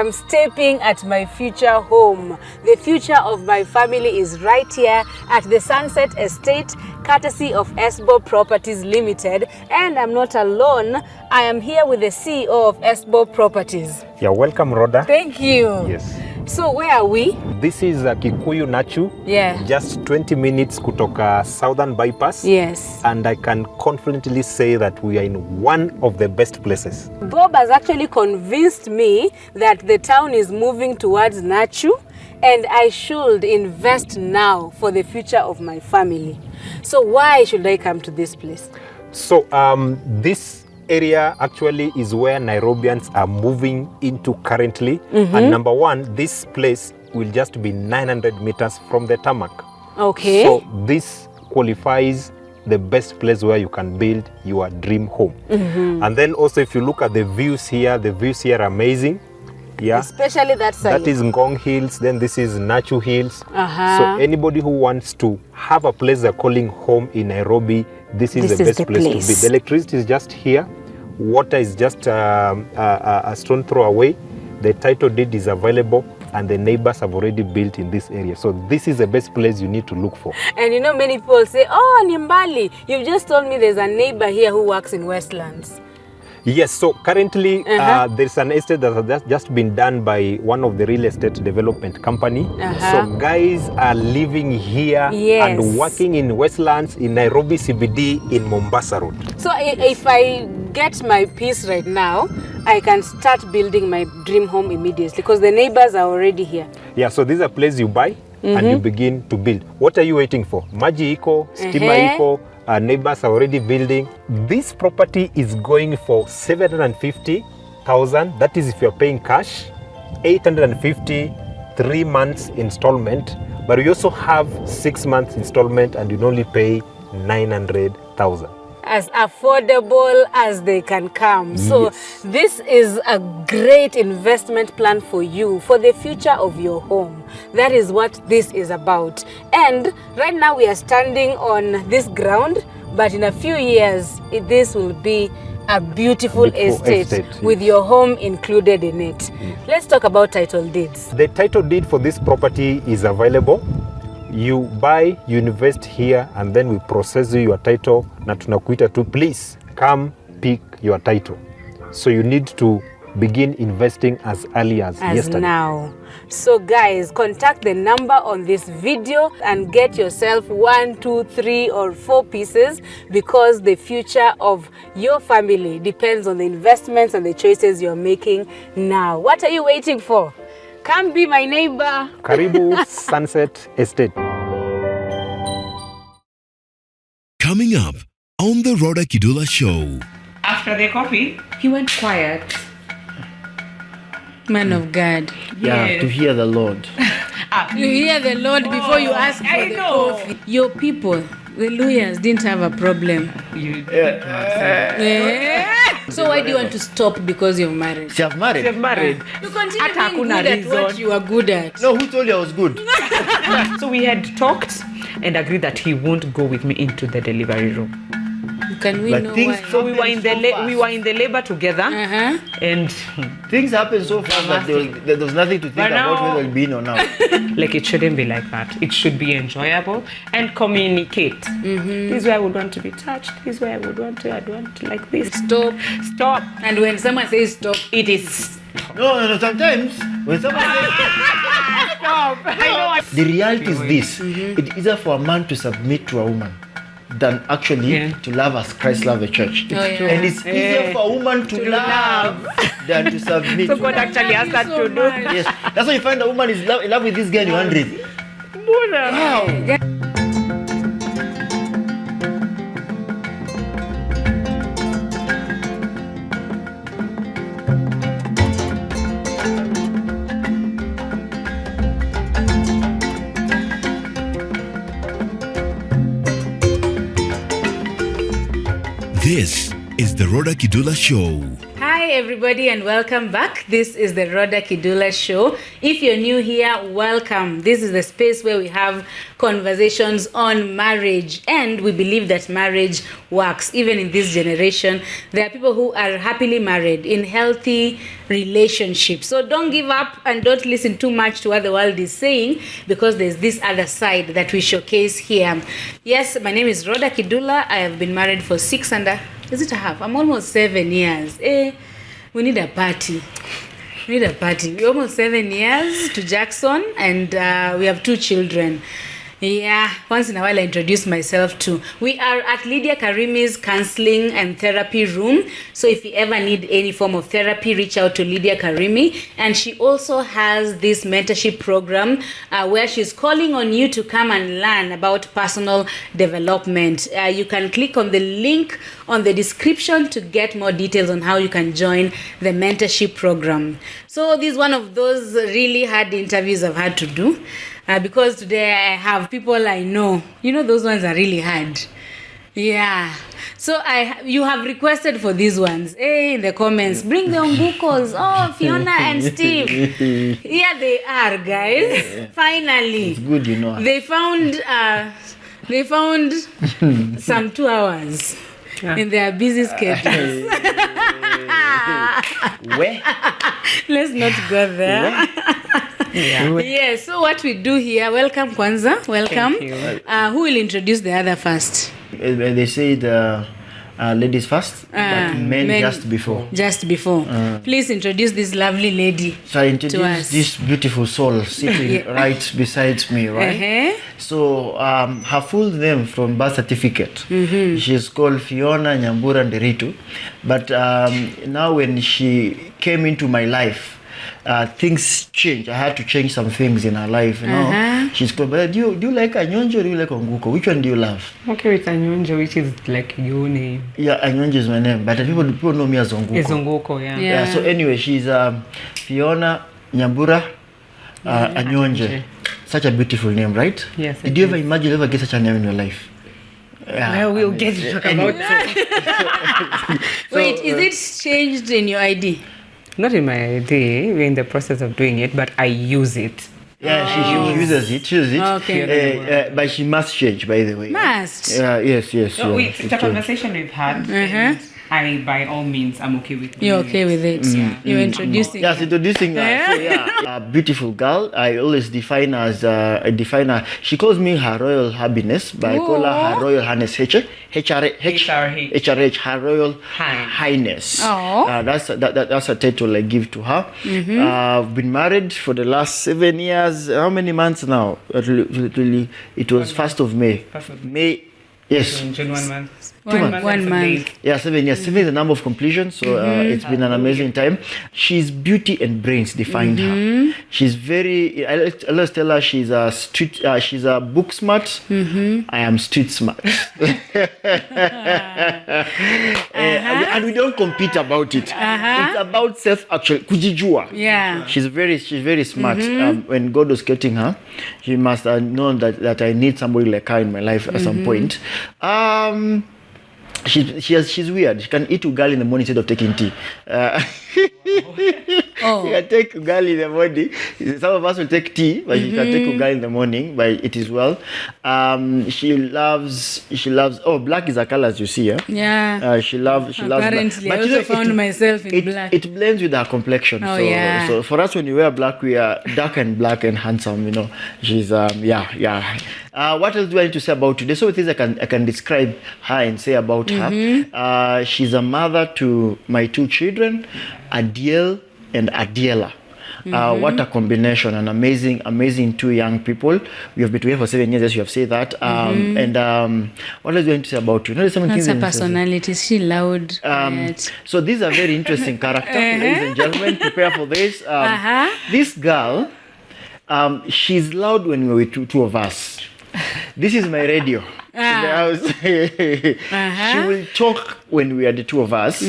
am stepping at my future home. The future of my family is right here at the Sunset Estate, courtesy of Esbo Properties Limited. And I'm not alone. I am here with the CEO of Esbo Properties. Yeah, welcome, Rodah. Thank you. Yes. So where are we? This is Kikuyu Nachu. Yeah. Just 20 minutes kutoka Southern Bypass. Yes. And I can confidently say that we are in one of the best places. Bob has actually convinced me that the town is moving towards Nachu and I should invest now for the future of my family. So why should I come to this place? So this area actually is where Nairobians are moving into currently. And number one, this place will just be 900 meters from the tarmac. Okay. So this qualifies the best place where you can build your dream home. And then also if you look at the views here are amazing. Yeah. Especially that side. That is Ngong Hills, then this is Nachu Hills. So anybody who wants to have a place they're calling home in Nairobi, this is the best place to be. The electricity is just here. Water is just a stone throw away. The title deed is available and the neighbors have already built in this area. So this is the best place you need to look for. And you know, many people say, oh, Nimbali, you've just told me there's a neighbor here who works in Westlands. Yes, so currently there's an estate that has just been done by one of the real estate development company. So guys are living here and working in Westlands, in Nairobi CBD, in Mombasa Road. So if I get my piece right now, I can start building my dream home immediately because the neighbors are already here. Yeah, so these are places you buy and you begin to build. What are you waiting for? Maji iko, stima iko, neighbors are already building. This property is going for 750,000. That is if you're paying cash. 850, 3 months installment. But we also have 6 months installment and you only pay 900,000. As affordable as they can come. So this is a great investment plan for you, for the future of your home. That is what this is about. And right now we are standing on this ground, but in a few years, this will be a beautiful estate with your home included in it. Let's talk about title deeds. The title deed for this property is available. You buy, you invest here, and then we process you your title. Na tunakuita tu, please come pick your title. So you need to begin investing as early as yesterday. Now. So guys, contact the number on this video and get yourself 1, 2, 3, or 4 pieces because the future of your family depends on the investments and the choices you're making now. What are you waiting for? Come be my neighbor. Karibu Sunset Estate. Coming up on the Rawder Kidula Show. After the coffee, he went quiet. Man of God. Yeah, yes. To hear the Lord. You hear the Lord before you ask for the coffee. Your people, the lawyers, didn't have a problem. So why do you want to stop because you're married? You have married. You continue being good at what you are good at. No, who told you I was good? So we had talked and agreed that he won't go with me into the delivery room. Can we know why? So we were in the labor together, and things happen so fast that there was nothing to think about whether it'll be in or not. Like it shouldn't be like that. It should be enjoyable and communicate. This is where I would want to be touched. This is where I would want to. I'd want to like this. Stop. And when someone says stop, it is. No. Sometimes when someone says stop, I know. The reality is this: it's easier for a man to submit to a woman than actually to love as Christ loved the church. And it's easier for a woman to love than to submit. So God actually asked that to do. Yes, that's why you find a woman is in love with this guy in 100. Wow. This is the Rawder Kidula Show. Hi Hi everybody and welcome back. This is the Rawder Kidula Show. If you're new here, welcome. This is the space where we have conversations on marriage, and we believe that marriage works. Even in this generation, there are people who are happily married in healthy relationships. So don't give up and don't listen too much to what the world is saying, because there's this other side that we showcase here. Yes, my name is Rawder Kidula. I have been married for 6 and a half. I'm almost 7 years. We need a party. We're almost 7 years to Jackson, and we have 2 children. Yeah, once in a while I introduce myself too. We are at Lydia Karimi's counseling and therapy room. So if you ever need any form of therapy, reach out to Lydia Karimi. And she also has this mentorship program where she's calling on you to come and learn about personal development. You can click on the link on the description to get more details on how you can join the mentorship program. So this is one of those really hard interviews I've had to do. Because today I have people I know. You know, those ones are really hard. Yeah. So you have requested for these ones. In the comments, bring the Ongukos. Oh, Fiona and Steve. Here they are, guys. Yeah. Finally. It's good, you know. They found some 2 hours in their busy schedules. Where? Let's not go there. Yeah, so what we do here, welcome Kwanzaa, welcome. Thank you. Who will introduce the other first? They say the ladies first, but men just before. Just before. Please introduce this lovely lady. So I introduce this beautiful soul sitting right beside me, right? So her full name from birth certificate, she's called Fiona Nyambura Nderitu. But now when she came into my life, things changed. I had to change some things in her life, you know. She's called, but do you like Anyonjo or do you like Onguko? Which one do you love? Okay with Anyonjo, which is like your name. Yeah, Anyonjo is my name, but people know me as Onguko. It's Ongukos, Yeah, so anyway, she's Fiona Nyambura Anyonjo. Such a beautiful name, right? Yes. Did you ever imagine you ever get such a name in your life? Well, we'll get to talk about it. Wait, is it changed in your ID? Not in my ID. We're in the process of doing it, but I use it. Yeah, she uses it. Okay. But she must change, by the way. Must? Yes. It's a conversation we've had. And I, by all means, I'm okay with it. You're okay with it? You're introducing Yes, introducing her. So, a beautiful girl. I always define her as her. She calls me her royal happiness, but I call her her royal highness. HRH, her royal highness. That's a title I give to her. I've been married for the last 7 years. How many months now? It was 1st of May. May. Yes. June 1 month. 1 month. Yeah, 7 years. 7 is the number of completion, so it's been an amazing time. She's beauty and brains defined her. She's very. Let's tell her she's a street. She's a book smart. I am street smart. And we don't compete about it. It's about self-actual kujijua. Yeah. She's very smart. When God was getting her, she must have known that I need somebody like her in my life at some point. She's weird. She can eat ugali in the morning instead of taking tea. She can take ugali in the morning. Some of us will take tea, but she can take ugali in the morning. But it is well. She loves. Black is a color, as you see. Yeah. She loves. Apparently, black. I also found myself in black. It blends with her complexion. So for us, when you wear black, we are dark and black and handsome. You know, she's what else do I need to say about today? So things I can describe her and say about her. She's a mother to my 2 children, Adiel and Adiela. What a combination, an amazing 2 young people. We have been together for 7 years, as you have said that. And what else do I need to say about you? What's her personality? Is she loud? So these are very interesting characters, ladies and gentlemen. Prepare for this. This girl, she's loud when we're with 2 of us. This is my radio. She will talk when we are the 2 of us,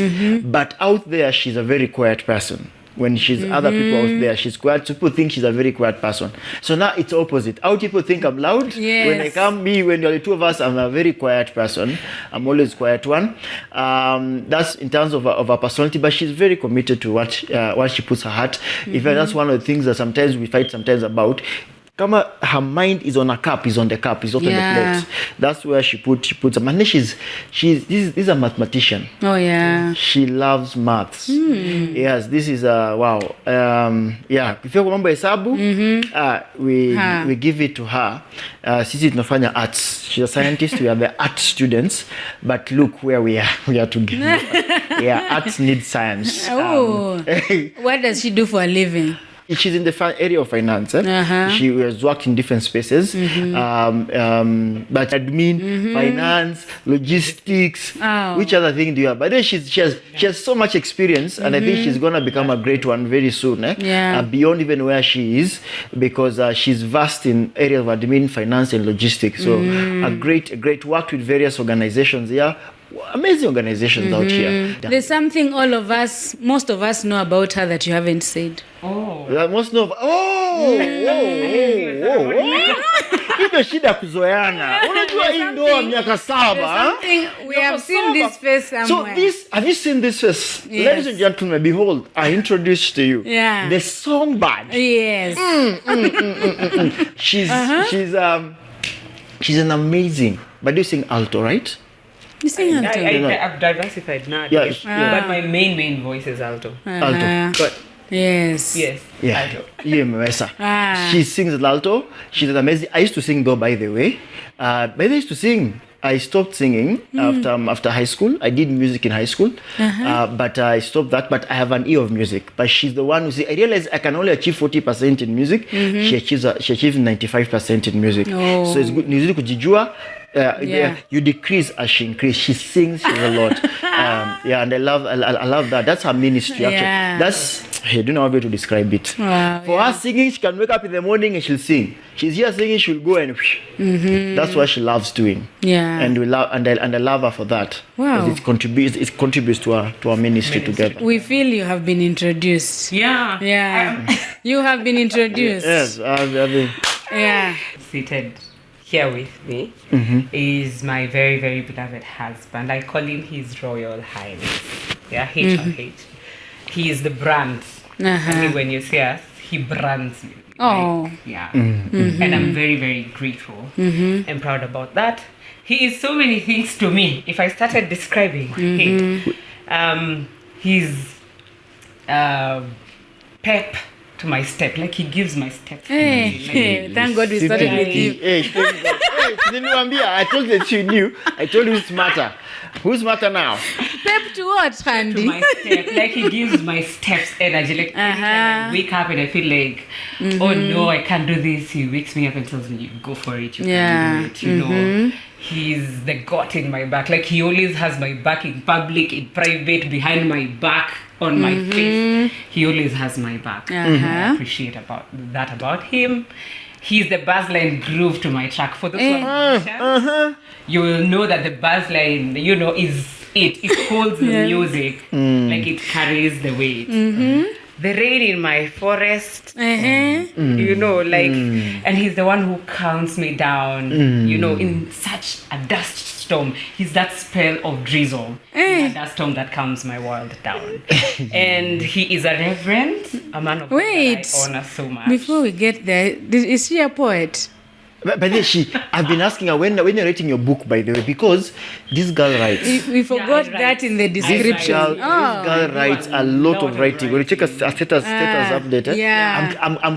but out there she's a very quiet person. when she's other people out there, she's quiet. So people think she's a very quiet person. So now it's opposite. How people think I'm loud. Yes. When I come, when you're the two of us, I'm a very quiet person. I'm always quiet one. That's in terms of her personality, but she's very committed to what she puts her heart. In fact, that's one of the things that sometimes we fight about. Kama her mind is on a cup, is on the cup, is not on the plate. That's where she puts them. And then this is a mathematician. Oh yeah. She loves maths. Yes, this is wow. Yeah. If you remember hesabu, we give it to her. Sisi tunafanya arts. She's a scientist. We are the art students. But look where we are. We are together. Yeah, arts need science. Oh. What does she do for a living? She's in the area of finance. She has worked in different spaces, but admin, finance, logistics. Which other thing do you have? But then she has so much experience, and I think she's gonna become a great one very soon. Beyond even where she is, because she's vast in areas of admin, finance, and logistics. So a great worked with various organizations. Yeah. Amazing organizations out here. There's something most of us know about her that you haven't said. Most know. Hiyo shida kuzoeana. Unajua hii ndoa miaka 7. We have seen this face somewhere. So have you seen this face? Yes. Ladies and gentlemen, behold, I introduced to you the songbird. Yes. She's an amazing. But you sing alto, right? You sing alto. I've diversified now. But my main voice is alto. Alto. But yes. Yeah. Alto. She sings alto. She's an amazing. I used to sing though, by the way. I used to sing. I stopped singing after high school. I did music in high school, but I stopped that. But I have an ear of music. But she's the one who says, I realize I can only achieve 40% in music. She achieves 95% in music. So it's good. Nizidi kujijua. You decrease as she increases. She sings a lot. And I love that. That's her ministry. Actually, I don't know how to describe it. For her singing, she can wake up in the morning and she'll sing. She's here singing, she'll go and that's what she loves doing. And I love her for that. Wow. It contributes to our ministry together. We feel you have been introduced. Yeah. You have been introduced. Yes, I've been. Yeah. Seated here with me is my very, very beloved husband. I call him His Royal Highness. Yeah, HRH. He is the brand. I mean, when you see us, he brands me. And I'm very, very grateful and proud about that. He is so many things to me. If I started describing him, he's pep to my step. Like he gives my steps. Thank God we started with you. I told you that you knew. I told you who's smarter. Who's smarter now? Pep to what, Handy? To my step. Like he gives my steps energy. Like every time I wake up and I feel like, oh no, I can't do this. He wakes me up and tells me, go for it. You can do it. You know, he's the God in my back. Like he always has my back in public, in private, behind my back, on my face. He always has my back. I appreciate that about him. He's the bassline groove to my track. For those who are musicians, you will know that the bassline, is it. It holds the music. Like it carries the weight. The rain in my forest, and he's the one who calms me down, in such a dust storm. He's that spell of drizzle, a dust storm that calms my world down. And he is a reverend, a man of God that I honor so much. Before we get there, is she a poet? But then I've been asking her when you're writing your book, by the way, because this girl writes. We forgot that in the description. This girl writes a lot of writing. When you check a status update, I'm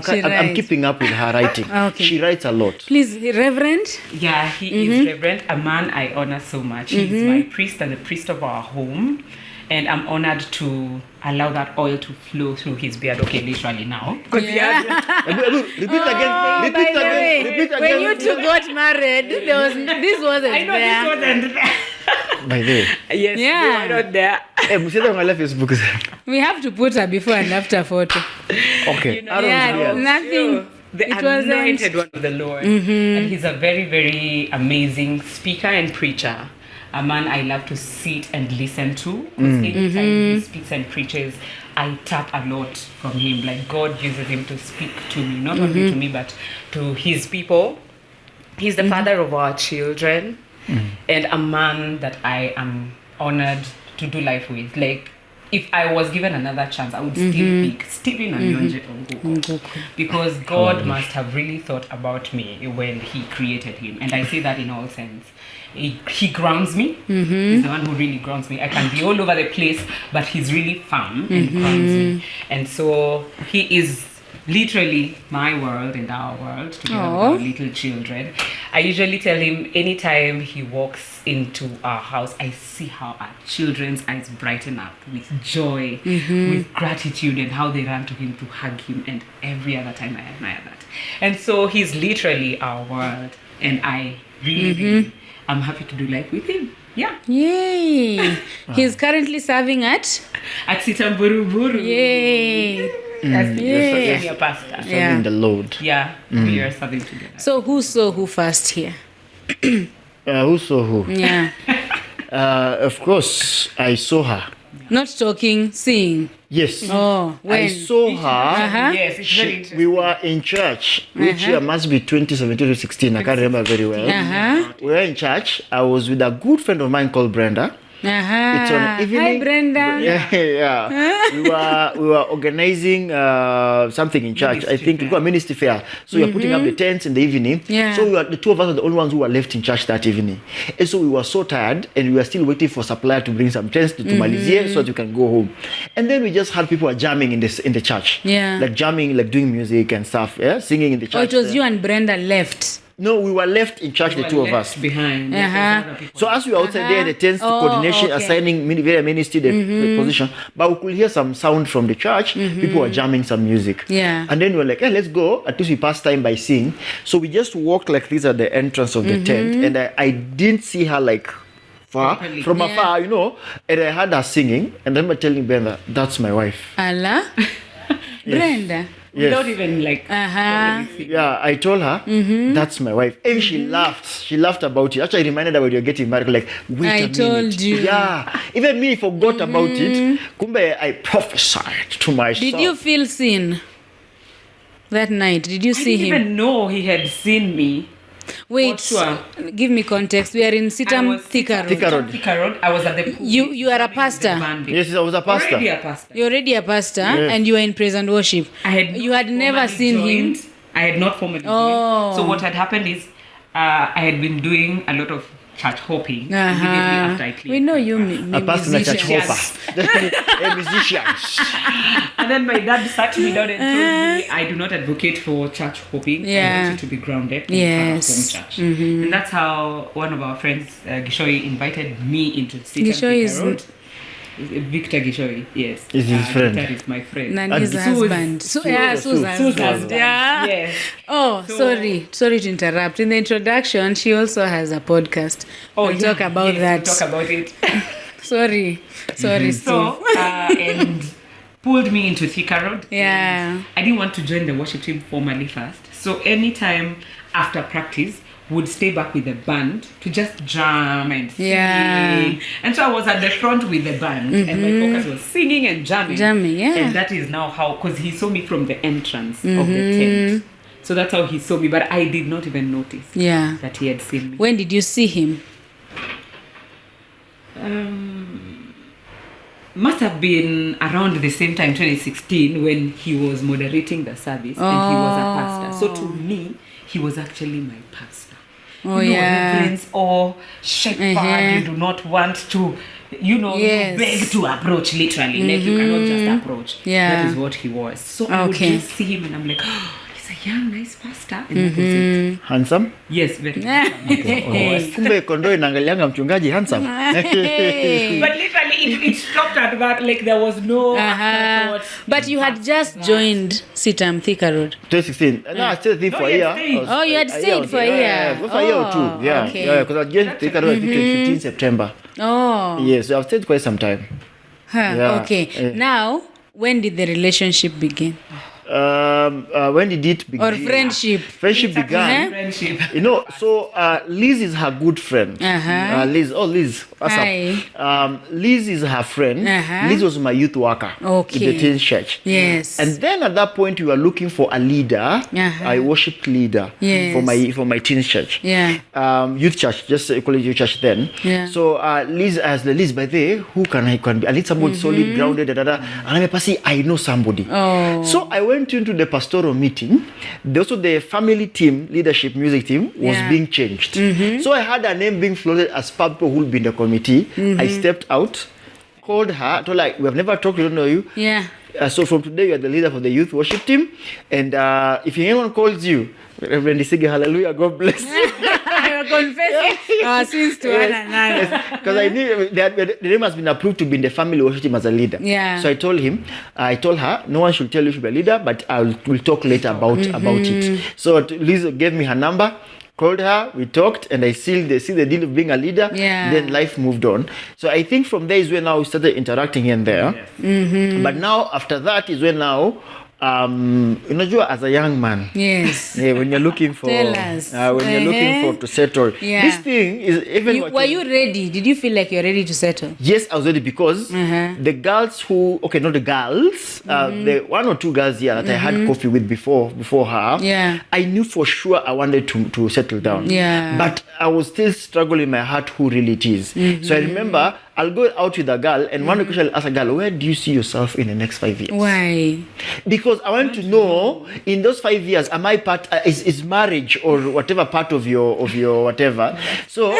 keeping up with her writing. Okay. She writes a lot. Please, Reverend. Yeah, he is Reverend, a man I honor so much. He's my priest and the priest of our home. And I'm honored to allow that oil to flow through his beard. Okay, literally now. Repeat again. When you two got married, this wasn't I know there. this wasn't there. By the way. Yes, you are not there. Facebook. We have to put a before and after photo. Okay. Nothing. The anointed one of the Lord. And he's a very, very amazing speaker and preacher. A man I love to sit and listen to. Because anytime he speaks and preaches, I tap a lot from him. Like God uses him to speak to me, not only to me, but to his people. He's the father of our children and a man that I am honored to do life with. Like, if I was given another chance, I would still pick Stephen Anyonje Ongukos, because God must have really thought about me when he created him. And I say that in all sense. He grounds me. He's the one who really grounds me. I can be all over the place, but he's really firm and grounds me. And so he is literally my world and our world, together with our little children. I usually tell him anytime he walks into our house, I see how our children's eyes brighten up with joy, with gratitude, and how they run to him to hug him, and every other time I admire that. And so he's literally our world, and I really I'm happy to do life with him. Yeah. Yay. He's currently serving at Sitamburuburu. Yay. Yes. Your pastor. Serving the Lord. Yeah, we are serving together. So who saw who first here? Who saw who? Yeah. Of course, I saw her. Not talking, seeing. Yes. Oh, when? I saw her. Yes, it's very interesting. We were in church, which year must be 2017 to 16. I can't remember very well. We were in church. I was with a good friend of mine called Brenda. It's on evening. Hi, Brenda. Yeah. We were organizing something in church. I think it was a ministry fair. So we were putting up the tents in the evening. Yeah. So the two of us were the only ones who were left in church that evening. And so we were so tired, and we were still waiting for supplier to bring some tents to Malizie so that we can go home. And then we just had people were jamming in the church. Yeah. Like jamming, like doing music and stuff. Yeah, singing in the church. Oh, it was you and Brenda left. No, we were left in church, the two of us. Behind. So as we were outside there, the tents, coordination, assigning very ministry the position, but we could hear some sound from the church. People were jamming some music. Yeah. And then we were like, hey, let's go. At least we passed time by singing. So we just walked like this at the entrance of the tent, and I didn't see her like far, from afar, you know. And I heard her singing, and I remember telling Brenda, that's my wife. Allah? Brenda? Without even like Yeah, I told her that's my wife, and she laughed. She laughed about it. Actually, I reminded her when you're getting married. Like, wait a minute. I told you. Yeah, even me forgot about it. Kumbe, I prophesied to myself. Did you feel seen that night? Did you see him? I didn't even know he had seen me. Wait, sure. Give me context. We are in Sitam Thika Road. Thika Road. I was at the pool. You are a pastor. Yes, I was a pastor. Already a pastor. You're already a pastor, and you are in praise and worship. You had never seen him. I had not formally joined. So what had happened is, I had been doing a lot of church hopping immediately after I cleared. We know you, a pastor and a church hopper. A musician. And then my dad sat me down and told me, I do not advocate for church hopping. I want you to be grounded in home church. And that's how one of our friends, Gishoi, invited me into Thika Road. Victor Gishoi, yes. Is his friend. That is my friend. And his husband. Susan's husband. Yeah. Yes. Oh, sorry to interrupt. In the introduction, she also has a podcast. We'll talk about that. We'll talk about it. Sorry, Steve. So, and pulled me into Thika Road. Yeah. I didn't want to join the worship team formally first. So anytime after practice, would stay back with the band to just jam and sing. Yeah. And so I was at the front with the band, and my focus was singing and jamming. And that is now how, because he saw me from the entrance of the tent. So that's how he saw me, but I did not even notice that he had seen me. When did you see him? Must have been around the same time, 2016, when he was moderating the service and he was a pastor. So to me, he was actually my pastor. Reverence or shepherd, you do not want to, you beg to approach, literally. Like, you cannot just approach. That is what he was. So I would just see him and I'm like, oh, he's a young, nice pastor. And that was it. Handsome? Yes, very handsome. Kumbe kondoo inaangalianga mchungaji handsome. But literally, it stopped at that. Like, there was no afterthought. But you had just joined Sitam Thika Road. 2016. No, I stayed there for a year. Oh, you had stayed for a year. Yeah, for a year or two. Yeah, because I joined Thika Road 15 September. Oh. Yes, so I've stayed quite some time. Okay. Now, when did the relationship begin? when did it begin? Or friendship. Friendship began. Friendship. You know, so Liz is her good friend. Liz, Liz, what's Hi. up? Liz is her friend. Liz was my youth worker in the teen church. Yes. And then at that point, we were looking for a leader, a worship leader for my teen church. Youth church, just call it youth church then. So Liz as the Liz, by the way, who can I be? I need somebody solid, grounded, and I know somebody. So I went into the pastoral meeting. Also, the family team, leadership, music team was being changed. So I had a name being floated as people who will be in the committee. I stepped out, called her, told her, we have never talked, we don't know you. So from today, you are the leader for the youth worship team. And if anyone calls you, Reverend Isige, hallelujah, God bless you. You're confessing our sins to one another. Because I knew that the name has been approved to be in the family worship team as a leader. So I told her, no one should tell you to be a leader, but we'll talk later about it. So Liz gave me her number. Called her, we talked, and I see the deal of being a leader. Then life moved on. So I think from there is when now we started interacting here and there. But now after that is when now, as a young man, when you're looking for, tell us. When you're looking for to settle, this thing is even. Were you ready? Did you feel like you're ready to settle? Yes, I was ready because the girls not the girls, the one or two girls here that I had coffee with before her, I knew for sure I wanted to settle down. But I was still struggling in my heart who really it is. So I remember I'll go out with a girl, and one question I'll ask a girl, where do you see yourself in the next 5 years? Why? Because I want to know in those 5 years, am I part is marriage or whatever part of your whatever. So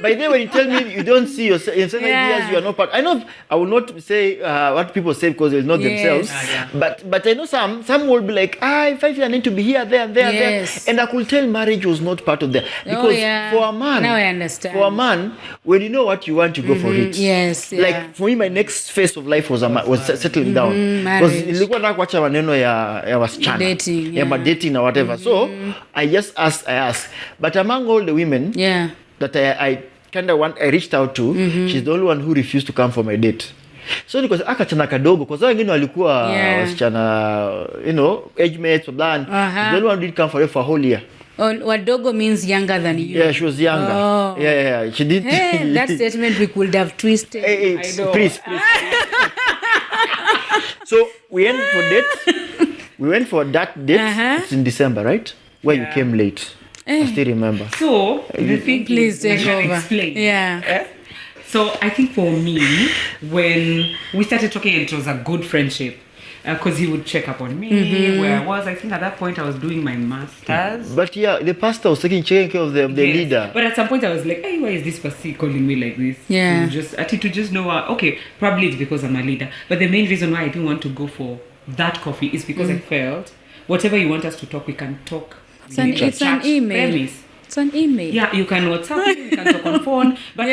by the way, when you tell me you don't see yourself in 5 years, you are not part. I know I will not say what people say because it's not themselves. But I know some will be like, in 5 years I need to be here, there, and there, there. And I could tell marriage was not part of that. Because for a man, now I understand. For a man, when you know what you want to go for it. Like for me, my next phase of life was settling down. Because ilikuwa nataka kuacha maneno ya wasichana. Dating or whatever. So I asked. But among all the women that I kind of I reached out to, she's the only one who refused to come for my date. So because akachana kadogo, because wengine walikuwa wasichana, age mates, blah. The only one did come for a whole year. Wadogo means younger than you. Yeah, she was younger. Yeah. She did. That statement we could have twisted. Please. So we went for that date. It's in December, right? Where you came late. I still remember. So the thing please take over. Explain. So I think for me, when we started talking, it was a good friendship. Because he would check up on me, where I was. I think at that point I was doing my master's. But the pastor was taking care of the leader. But at some point I was like, hey, why is this person calling me like this? To just know, okay, probably it's because I'm a leader. But the main reason why I didn't want to go for that coffee is because I felt whatever you want us to talk, we can talk. It's an email. Premise. It's an email. Yeah, you can WhatsApp me, you can talk on phone, but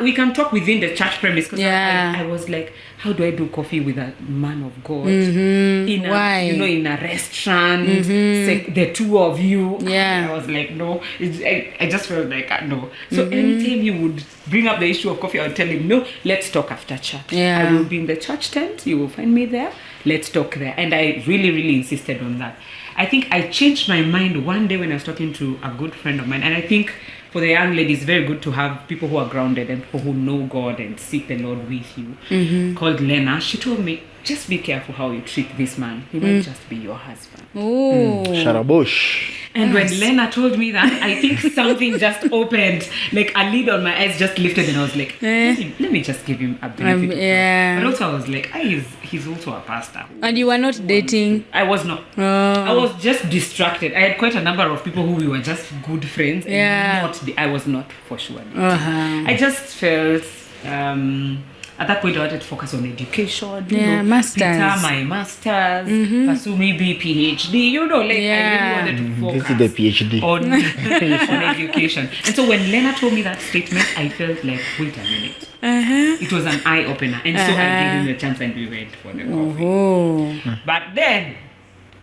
we can talk within the church premise. Because I was like, how do I do coffee with a man of God in a restaurant? The two of you. I was like, no. I just felt like no. So anytime you would bring up the issue of coffee, I would tell him, no, let's talk after church. I will be in the church tent. You will find me there. Let's talk there. And I really, really insisted on that. I think I changed my mind one day when I was talking to a good friend of mine. And I think for the young ladies, it's very good to have people who are grounded and people who know God and seek the Lord with you. Called Lena. She told me, just be careful how you treat this man. He might just be your husband. Sharabush. And when Lena told me that, I think something just opened. Like a lid on my eyes just lifted, and I was like, let me just give him a benefit. But also I was like, he's also a pastor. And you were not dating? I was not. I was just distracted. I had quite a number of people who we were just good friends. And I was not for sure. I just felt... at that point, I wanted to focus on education. Masters. My masters, pursue maybe PhD. I really wanted to focus the PhD on education. And so when Lena told me that statement, I felt like, wait a minute. It was an eye opener, and so I gave him the chance, and we went for the coffee. But then,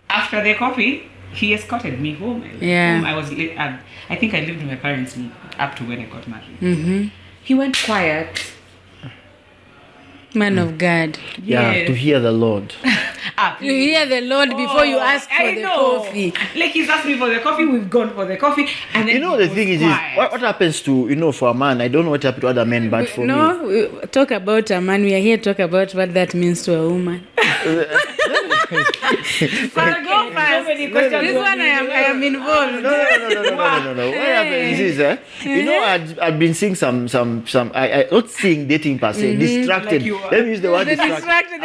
after the coffee, he escorted me home. I was. I think I lived with my parents up to when I got married. He went quiet. Man of God. To hear the Lord. You hear the Lord before you ask for the coffee. Like he's asked me for the coffee, we've gone for the coffee, and then the thing is what happens to for a man. I don't know what happened to other men, but for me. No, we talk about a man. We are here to talk about what that means to a woman. Go first. This one I am involved. No. What happens is, I've been seeing some. I not seeing dating per se. Distracted. Let me use the word distracted.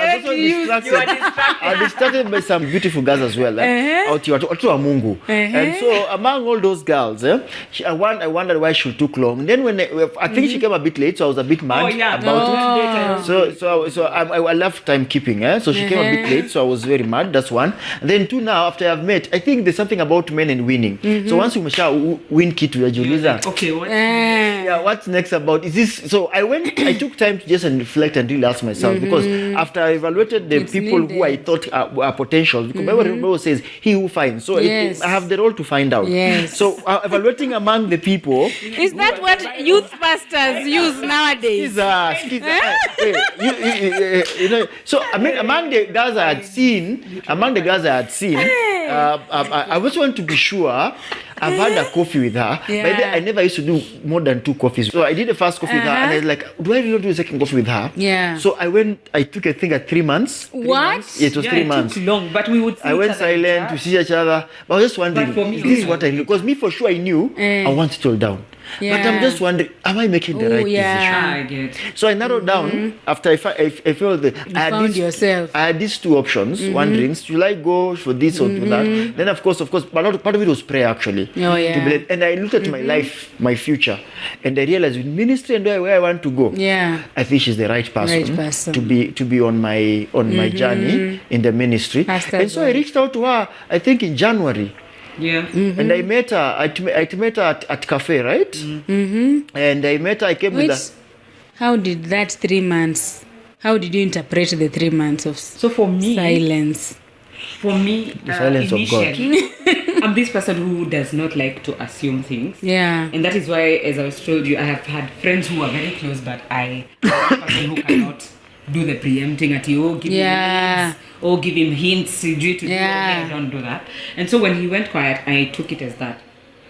I'm distracted by some beautiful girls as well. Out here, Mungu. And so among all those girls, I wondered why she took long. Then when I think she came a bit late, so I was a bit mad about it. So I love timekeeping. So she came a bit late, so I was very mad. That's one. And then two, now after I've met, I think there's something about men and winning. So once you win kitu ya Juliza. Okay, what? Yeah, what's next about is this? So I took time to just reflect and really ask myself, because after I evaluated the people who I thought are potential, because the Bible says he who finds. So I have the role to find out. Yes. So evaluating among the people. Is that what youth pastors use nowadays? So I mean, among the guys I had seen, I just want to be sure I've had a coffee with her. By then, I never used to do more than 2 coffees. So I did the first coffee with her, and I was like, do I really do the second coffee with her? Yeah. So I took, I think, 3 months. What? Yeah, it was 3 months. It took long, but we would see I went silent to see each other. But I was just wondering, this is what I knew. Because me, for sure, I knew I want it all down. Yeah. But I'm just wondering, am I making the right decision? I get. So I narrowed down after I felt I had these 2 options. Wondering, should I go for this or for that? Then of course, but part of it was prayer actually. Oh yeah. And I looked at my life, my future, and I realized with ministry and where I want to go. Yeah. I think she's the right person. To be on my journey in the ministry. And so I reached out to her. I think in January. Yeah. And I met her. I met her at cafe, right? And I met her. I came with her. How did that 3 months? How did you interpret the 3 months of for me, silence? For me, the silence of God. I'm this person who does not like to assume things. Yeah. And that is why, as I was told you, I have had friends who are very close, but I am a person who cannot do the preempting at you, give him hints due to I don't do that. And so when he went quiet, I took it as that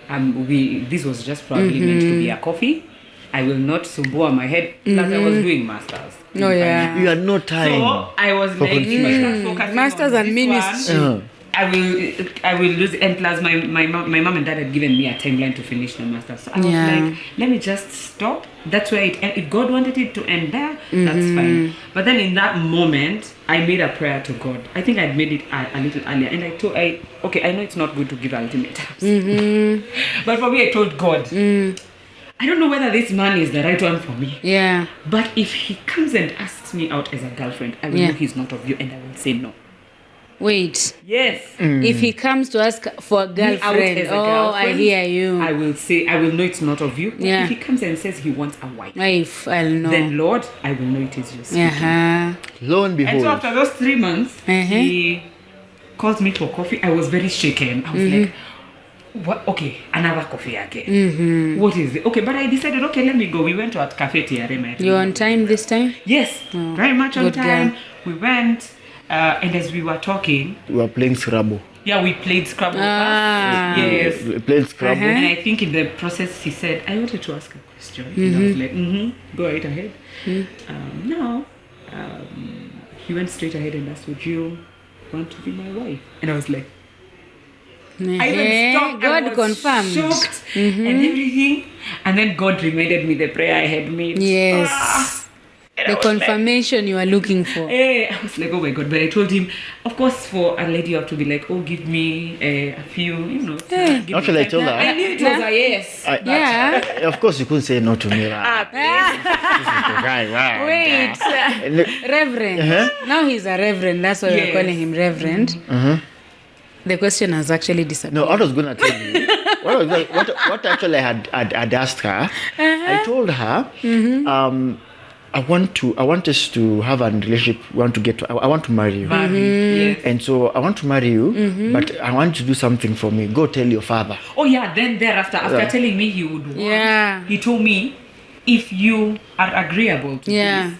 this was just probably meant to be a coffee. I will not sumbua my head. Plus I was doing masters. Oh yeah. You had no time. So I was like, if I start focusing masters on and this ministry. one, I will lose. And plus my mom and dad had given me a timeline to finish the masters. So I was like, let me just stop. That's where if God wanted it to end there, that's fine. But then in that moment, I made a prayer to God. I think I'd made it a little earlier, and I know it's not good to give ultimatums, but for me, I told God, I don't know whether this man is the right one for me. Yeah. But if he comes and asks me out as a girlfriend, I will know he's not of you, and I will say no. Wait. Yes. If he comes to ask for a girlfriend, I hear you. I will know it's not of you. Yeah. If he comes and says he wants a wife, I'll know. Then Lord, I will know it is you speaking. Lo and behold. And so after those 3 months, he calls me for coffee. I was very shaken. I was like, what? Okay, another coffee again. What is it? Okay, but I decided, okay, let me go. We went to a cafe TRM. You on time this time? Yes, very much on time. Girl. We went, and as we were talking, we were playing Scrabble. Yeah, we played Scrabble. Yes, we played Scrabble. And I think in the process, he said, "I wanted to ask a question." And I was like, "Go right ahead." He went straight ahead and asked, "Would you want to be my wife?" And I was like, I even stopped. God confirmed. Shocked and everything. And then God reminded me the prayer I had made. Yes. The confirmation you are looking for. I was like, oh my God. But I told him, of course, for a lady, you have to be like, oh, give me a few, Actually, I told her. I knew it was a yes. Of course, you couldn't say no to me. Wait. Reverend. Now he's a reverend. That's why we're calling him reverend. The question has actually disappeared. No, I was going to tell you. What actually I had asked her, I told her, I want us to have a relationship. I want to marry you. Yes. And so I want to marry you, but I want you to do something for me. Go tell your father. Oh yeah, then thereafter, after telling me he would want, he told me, if you are agreeable to this,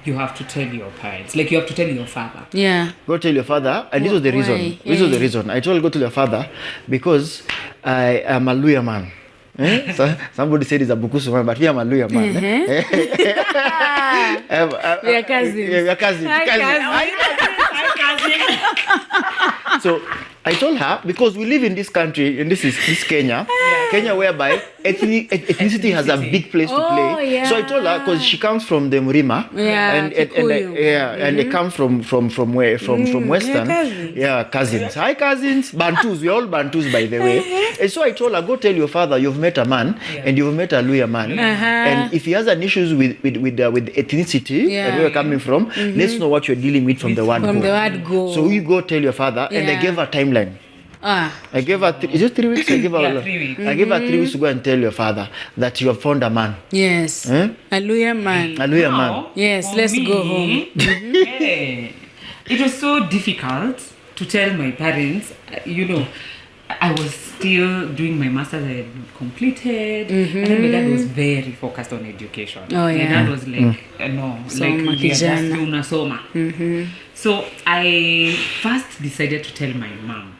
you have to tell your parents. Like, you have to tell your father. Yeah. Go tell your father, and this was the reason. Why? This was the reason. I told go tell your father because I am a Luya man. So, somebody said he's a Bukusu man, but we are a Luya man. We are cousins. We are cousins. So I told her, because we live in this country, and this is Kenya, Kenya, whereby ethnicity has a big place to play. Yeah. So I told her, because she comes from the Murima, and they come from where? From Western. Cousins. Hi, cousins. Bantus. We're all Bantus, by the way. And so I told her, go tell your father you've met a man, and you've met a Luya man, and if he has an issues with ethnicity and where you're coming from, let's know what you're dealing with from the word go. So you go tell your father, and I gave her timeline. I gave her is it 3 weeks? I gave her 3 weeks. I gave her 3 weeks to go and tell your father that you have found a man. Yes. A Luya man. A Luya man. Yes, let's go home. It was so difficult to tell my parents, I was still doing my master's, I had not completed, and then my dad was very focused on education. My dad was like, So I first decided to tell my mom.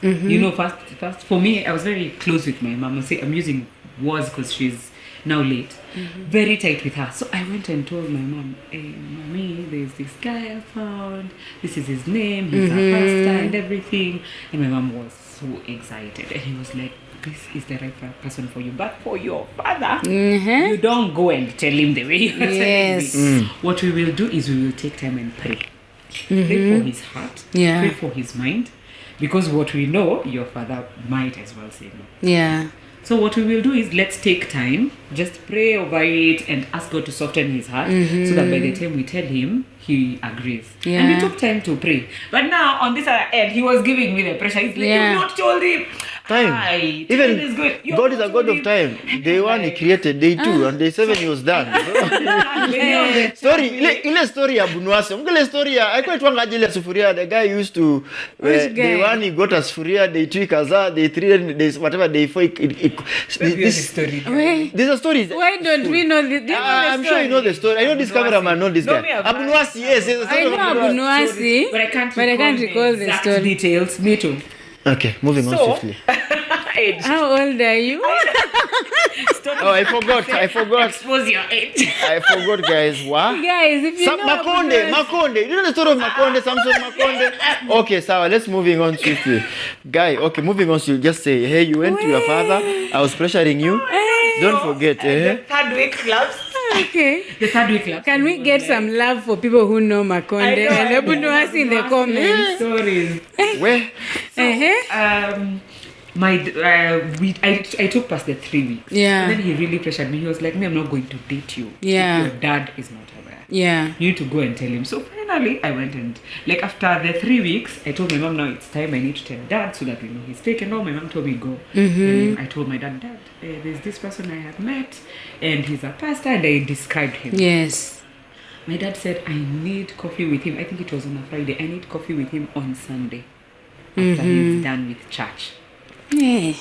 First for me, I was very close with my mom. I'm using was because she's now late. Very tight with her. So I went and told my mom, hey, mommy, there's this guy I found. This is his name. He's a pastor and everything. And my mom was so excited. And he was like, this is the right person for you. But for your father, you don't go and tell him the way you're telling me. What we will do is we will take time and pray. Pray for his heart. Pray for his mind. Because what we know, your father might as well say no. Yeah. So what we will do is let's take time, just pray over it and ask God to soften his heart so that by the time we tell him, he agrees. Yeah. And we took time to pray. But now on this other end, he was giving me the pressure. He's like, you've not told him. Time. Even is good. God is a God of time. Day 1 he created, day 2, and day 7 he was done. Ile story ya Bunuasi. Ile story ya aiko itwanga ajili sufuria. The guy used to day 1 he got a sufuria, day 2 kaza, day 3 days whatever, day 4 this story. There's a story. Why don't we know this? I'm sure you know the story. I know this cameraman know this guy. Abunuasi, yes. I know Abunuasi, but I can't recall the story. Details. Me too. Okay, moving on swiftly. Age. How old are you? I forgot. Expose your age. I forgot, guys. What? Guys, if you know Makonde. You know the story of Makonde, Samson Makonde? Okay, so let's moving on swiftly. Guy, okay, moving on. So just say, hey, you went to your father. I was pressuring you. Don't forget. The third week clubs. Okay. The third week club. Can we get some love for people who know Makonde? And Abunuasi in the comments. Stories. Where? I took past the 3 weeks. Yeah. And then he really pressured me. He was like, I'm not going to date you. Yeah. If your dad is not aware. Yeah. You need to go and tell him. So finally, I went and, after the 3 weeks, I told my mom, now it's time I need to tell dad so that we know he's taken. No, my mom told me go. And I told my dad, there's this person I have met, and he's a pastor, and I described him. Yes. My dad said, I need coffee with him. I think it was on a Friday. I need coffee with him on Sunday after he's done with church. Yeah.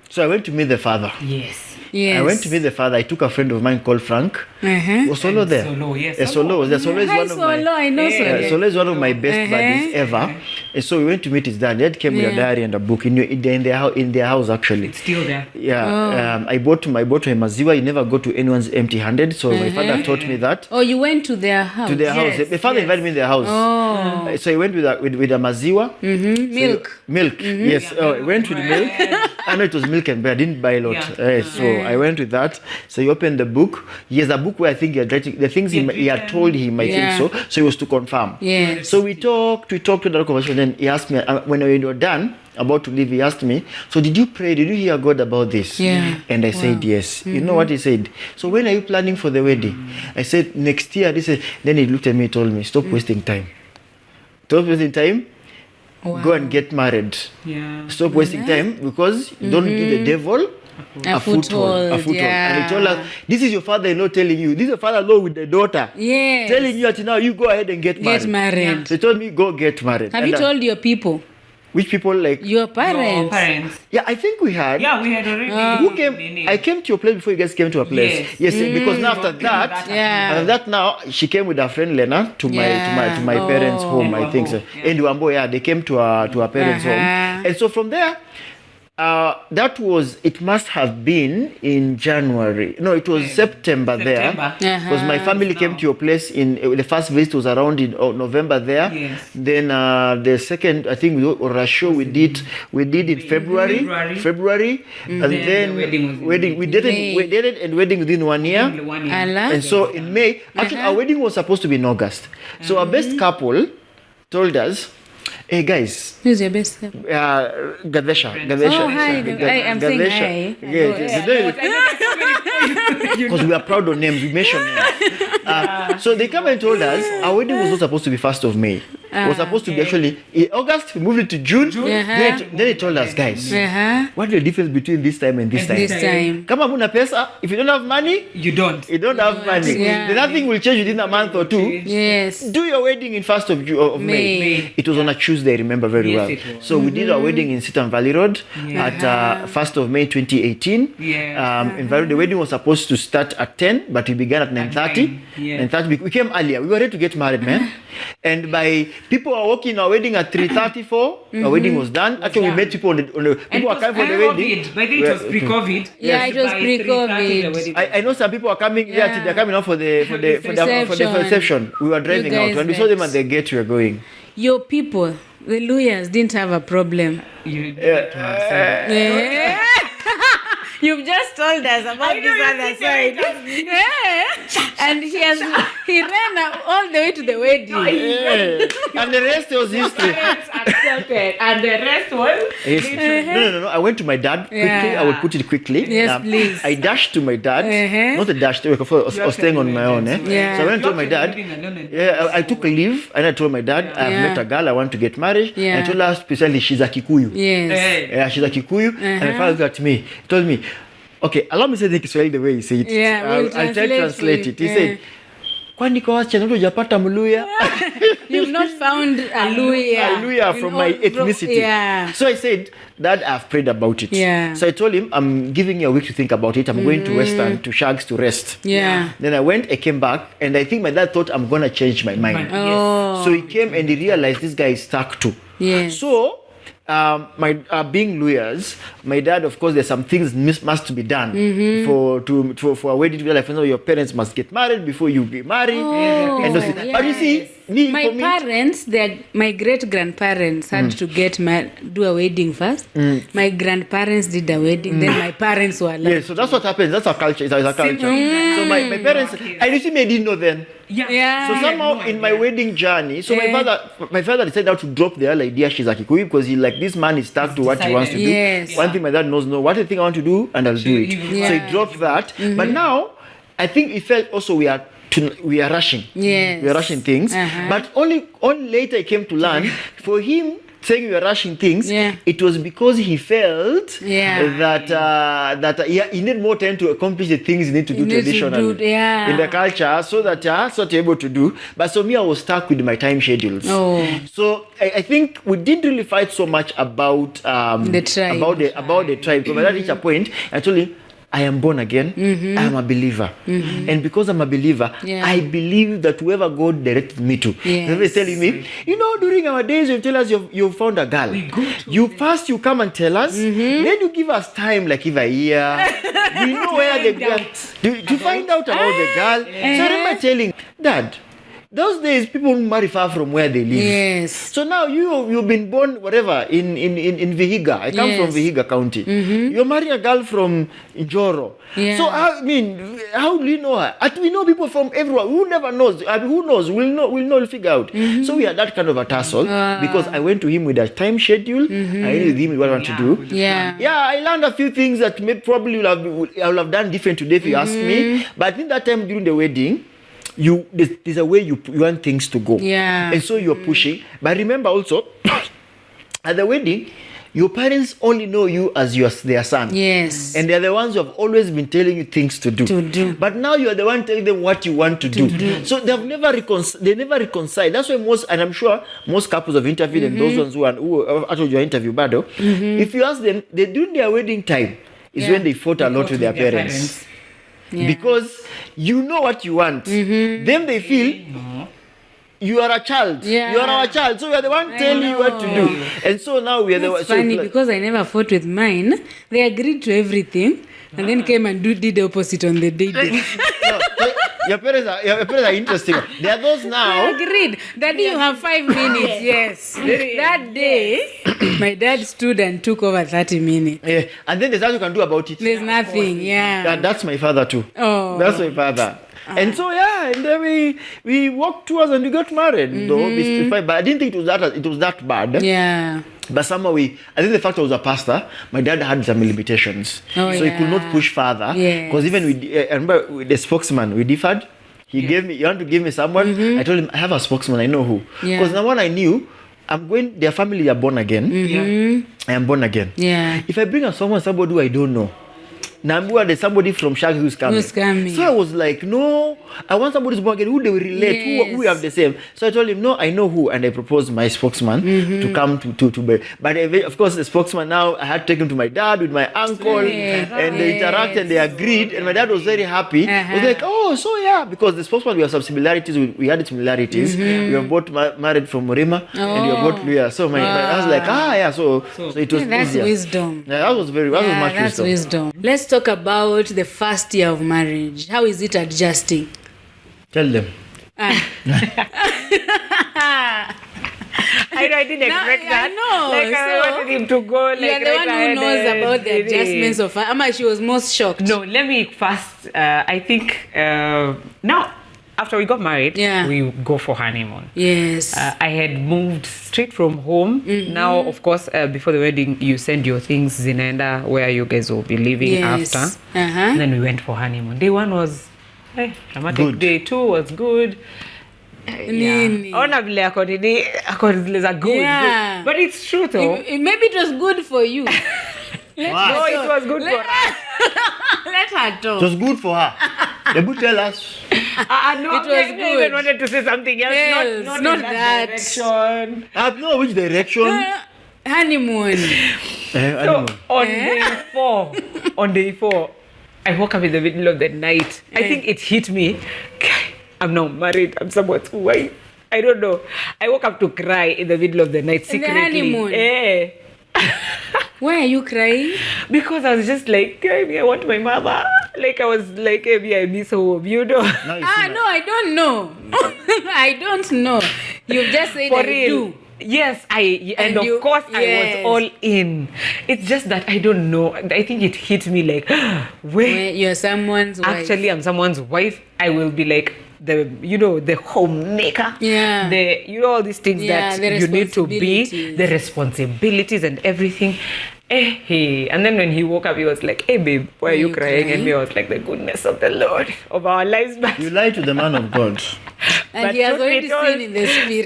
So I went to meet the father. Yes. I went to meet the father. I took a friend of mine called Frank. Was Solo there? Solo, yes. Solo is one of my. I know Solo. Solo is one of my best buddies ever. And so we went to meet his dad. Dad came with a diary and a book in their house actually. It's still there. Yeah. I bought him a maziwa. You never go to anyone's empty-handed. So my father taught me that. Oh, you went to their house. To their house. My father invited me in their house. Oh. So I went with a maziwa. Milk. Yes. I went with milk. I know it was milk and bread. I didn't buy a lot. So I went with that. So he opened the book. He has a book where I think he had writing the things he had told him. I think so. So he was to confirm. Yes. So we talked to that conversation. Then he asked me when we were done about to leave. He asked me, so did you pray? Did you hear God about this? Yeah. And I said yes. You know what he said? So when are you planning for the wedding? I said next year. Then he looked at me and told me, stop wasting time. Stop wasting time. Wow. Go and get married. Yeah. Stop wasting time because you don't give the devil a foothold. Yeah. And he told us, this is your father-in-law telling you. This is your father-in-law with the daughter. Yes. Telling you that now you go ahead and get married. Yeah. They told me, go get married. Have you told your people? Which people like? Your parents. Your parents. Yeah, I think we had. Yeah, we had already. Who came? I came to your place before you guys came to our place. Yes, because now after that, after that now she came with her friend Lena to my parents' home. I think so. And Wambo, they came to our parents' home, and so from there. It must have been in January. No, it was September there. Because my family came to your place the first visit was around in November there. Yes. Then the second, I think, Rasho we did in February. And then wedding. We did it and wedding within 1 year. And so in May, actually our wedding was supposed to be in August. So our best couple told us, hey guys. Who's your best couple? Gadesha. Oh, hi. I'm saying hi. Because we are proud of names, we mention names. So they come and told us our wedding was not supposed to be 1st of May. It was supposed to be actually in August. We moved it to June. Then they told us, guys, what's the difference between this time and this time? Come on, MPESA. If you don't have money, you don't have money. Then nothing will change within a month or two. Yes. Do your wedding in 1st of May. It was on a Tuesday, I remember very well. So we did our wedding in Sitan Valley Road at 1st of May 2018. In Valley, the wedding was supposed to start at 10, but we began at 9:30. 9:30. We came earlier. We were ready to get married, man. And by people are walking our wedding at 3:34. Our wedding was done. Actually, we met people on the people were coming for the wedding. By then it was pre-COVID. Yeah, it was pre-COVID. I know some people are coming. Yeah, they're coming out for the reception. We were driving out when we saw them at the gate. We were going. Your people, the lawyers, didn't have a problem. You've just told us about this other side. And he ran all the way to the wedding. And the rest was history. And the rest was? No. I went to my dad quickly. I will put it quickly. Yes, please. I dashed to my dad. Not a dash. I was staying on my own. So I went to my dad. I took a leave and I told my dad, I've met a girl. I want to get married. And I told her specifically she's a Kikuyu. Yes. She's a Kikuyu. And my father looked at me. He told me, okay, allow me to say the Kiswahili the way he said it. I'll try to translate it. He said, kwani kwa wasichana hujapata Mluya? You've not found a Luya from my ethnicity. So I said, Dad, I've prayed about it. So I told him, I'm giving you a week to think about it. I'm going to Western, to Shags to rest. Then I went, I came back, and I think my dad thought I'm going to change my mind. So he came and he realized this guy is stuck too. So, being lawyers, my dad, of course, there's some things must be done for a wedding to be like, your parents must get married before you get married. And those things. But you see, my great grandparents had to do a wedding first. My grandparents did a wedding, then my parents were like, so that's what happens. That's our culture. It's our culture. So my parents, and you see, I didn't know then. So somehow in my wedding journey, so my father decided how to drop the whole idea she's a Kikuyu because this man is stuck to what he wants to do. One thing my dad knows, what do you think I want to do, and I'll do it. So he dropped that. But now I think it felt also we are rushing. We are rushing things. But only later I came to learn for him saying we were rushing things, it was because he felt that he needed more time to accomplish the things he need to do traditionally in the culture, so that that's what you're able to do. But so me, I was stuck with my time schedules. So I think we didn't really fight so much about the tribe. About the tribe. Because at a point, actually, I am born again. I am a believer. And because I'm a believer, I believe that whoever God directed me to. He's telling me, during our days, you tell us you've found a girl. You come and tell us, then you give us time, like if a year. We know where the girl, to find out about the girl. So I remember telling, Dad, those days people marry far from where they live. So now you've been born whatever in Vihiga. I come from Vihiga County. You marry a girl from Njoro. So how do we know her? We know people from everywhere. Who never knows? Who knows? We'll know. We'll figure out. So we had that kind of a tussle because I went to him with a time schedule. I knew with him what I want to do. I learned a few things that probably I would have done different today if you ask me. But I think that time during the wedding, there's a way you want things to go, and so you're pushing. But remember also, at the wedding, your parents only know you as their son. Yes. And they're the ones who have always been telling you things to do. But now you're the one telling them what you want to do. So they've never reconciled. That's why and I'm sure most couples have interviewed, and those ones who actually your interview, Bado, if you ask them, during their wedding time is when they fought a lot with their parents. Yeah. Because you know what you want. Then they feel you are a child. Yeah. You are our child. So we are the one telling you what to do. And so now we are the one. It's funny because I never fought with mine. They agreed to everything and then came and did the opposite on the day. Your parents are interesting. They are those now. They agreed. Daddy, you have 5 minutes. Yes. That day, my dad stood and took over 30 minutes. Yeah. And then there's nothing you can do about it. There's nothing. Yeah. That's my father too. Oh. That's my father. And so and then we walked towards and we got married. Though, but I didn't think it was that bad. Yeah. But somehow I think the fact I was a pastor, my dad had some limitations. So he could not push further. Because even I remember with the spokesman, we differed. He gave me, you want to give me someone? I told him, I have a spokesman, I know who. Because now one I knew, their family are born again. I am born again. Yeah. If I bring up somebody who I don't know, Nambua, there's somebody from Shag who's coming. So I was like, no, I want somebody who's born again, who they will relate, who we have the same. So I told him, no, I know who, and I proposed my spokesman to come to be. But of course, the spokesman now, I had taken to my dad with my uncle, and they interacted and they agreed, and my dad was very happy. He was like, oh, so because the spokesman, we have some similarities, we had similarities. We are both married from Morima, and we are both Luya. So I was like, so it was that's easier. wisdom. Yeah, that was much that's wisdom. Let's talk about the first year of marriage. How is it adjusting? Tell them. I didn't expect that. I know. Like, I wanted him to go. You're the one who knows about the adjustments of her. Ama, she was most shocked. No, let me first. I think now, after we got married, we go for honeymoon. Yes. I had moved straight from home. Now, of course, before the wedding, you send your things Zinenda where you guys will be living after. And then we went for honeymoon. Day 1 was dramatic. Good. Day 2 was good. Ona vile akonileza good. But it's true though. Maybe it was good for you. No, it was good for us. Let her talk. It was good for her. They would tell us. No, it was I good. even wanted to say something else. Not in that direction. No, which direction? Honeymoon. So on day 4, I woke up in the middle of the night. I think it hit me. I'm now married. I'm someone's wife. I don't know. I woke up to cry in the middle of the night secretly. In the honeymoon? Why are you crying? Because I was just like, I want my mother. Like I was like, I miss home, you know. No, I don't know. I don't know. You just said For I real. do. Yes, and of course I was all in. It's just that I don't know. I think it hit me like, wait, you're someone's wife. Actually, I'm someone's wife. I will be like the homemaker. Yeah. All these things that you need to be, the responsibilities and everything. Hey. And then when he woke up, he was like, hey babe, why are you crying? And me, I was like, the goodness of the Lord of our lives. But you lied to the man of God. And he has already seen in the spirit.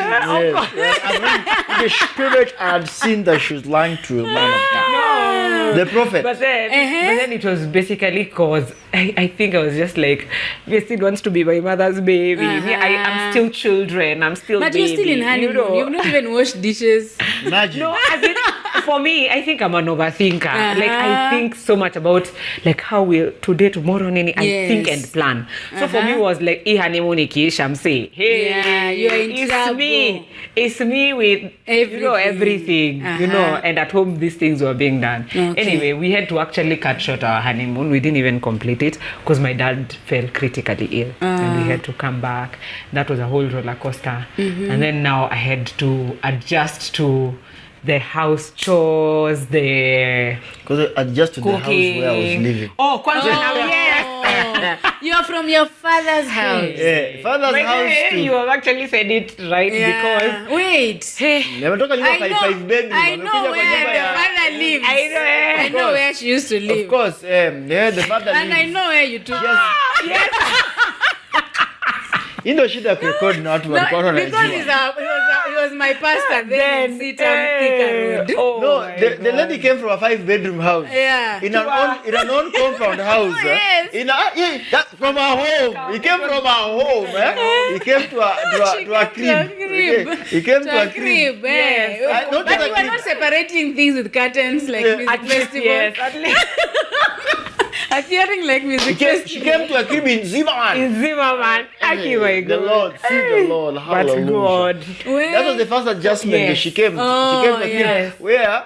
The spirit had seen that she was lying to the man of God. No. The prophet. But then it was basically because I think I was just like, he still wants to be my mother's baby. I'm still children. I'm still But baby. you're still in honeymoon. You've not even washed dishes. Imagine. No, for me, I think I'm an overthinker. Like I think so much about like how we'll today, tomorrow, I think and plan. So for me, it was like honeymoon ikiisha say, hey, you're in it's trouble. It's me with everything. And at home these things were being done. Okay. Anyway, we had to actually cut short our honeymoon. We didn't even complete it because my dad fell critically ill and we had to come back. That was a whole roller coaster. And then now I had to adjust to the house chores, because I adjusted to the house where I was living. Yes. You're from your father's house. Yeah, father's house too. You have actually said it right because wait. I know where the father lives. I know where she used to live. Of course, the father and lives. I know where you took. Yes. Shida record not because he was my pastor then in Sitam Thika Road. Oh No, my the lady came from a 5-bedroom house. Yeah. In an own compound house. Yes. From our home. He came from our home. He came to a crib. He came to a crib. Yes. Not But just a you are crib. not separating things with curtains like music festival. Yes, at least. Appearing like music festival. She came to a crib in Zimmerman. In Zimmerman. Aki, my The God. Lord, see the Lord. But Hallelujah. God. That was the first adjustment. Yes. She came. Oh, She came to a yes. crib where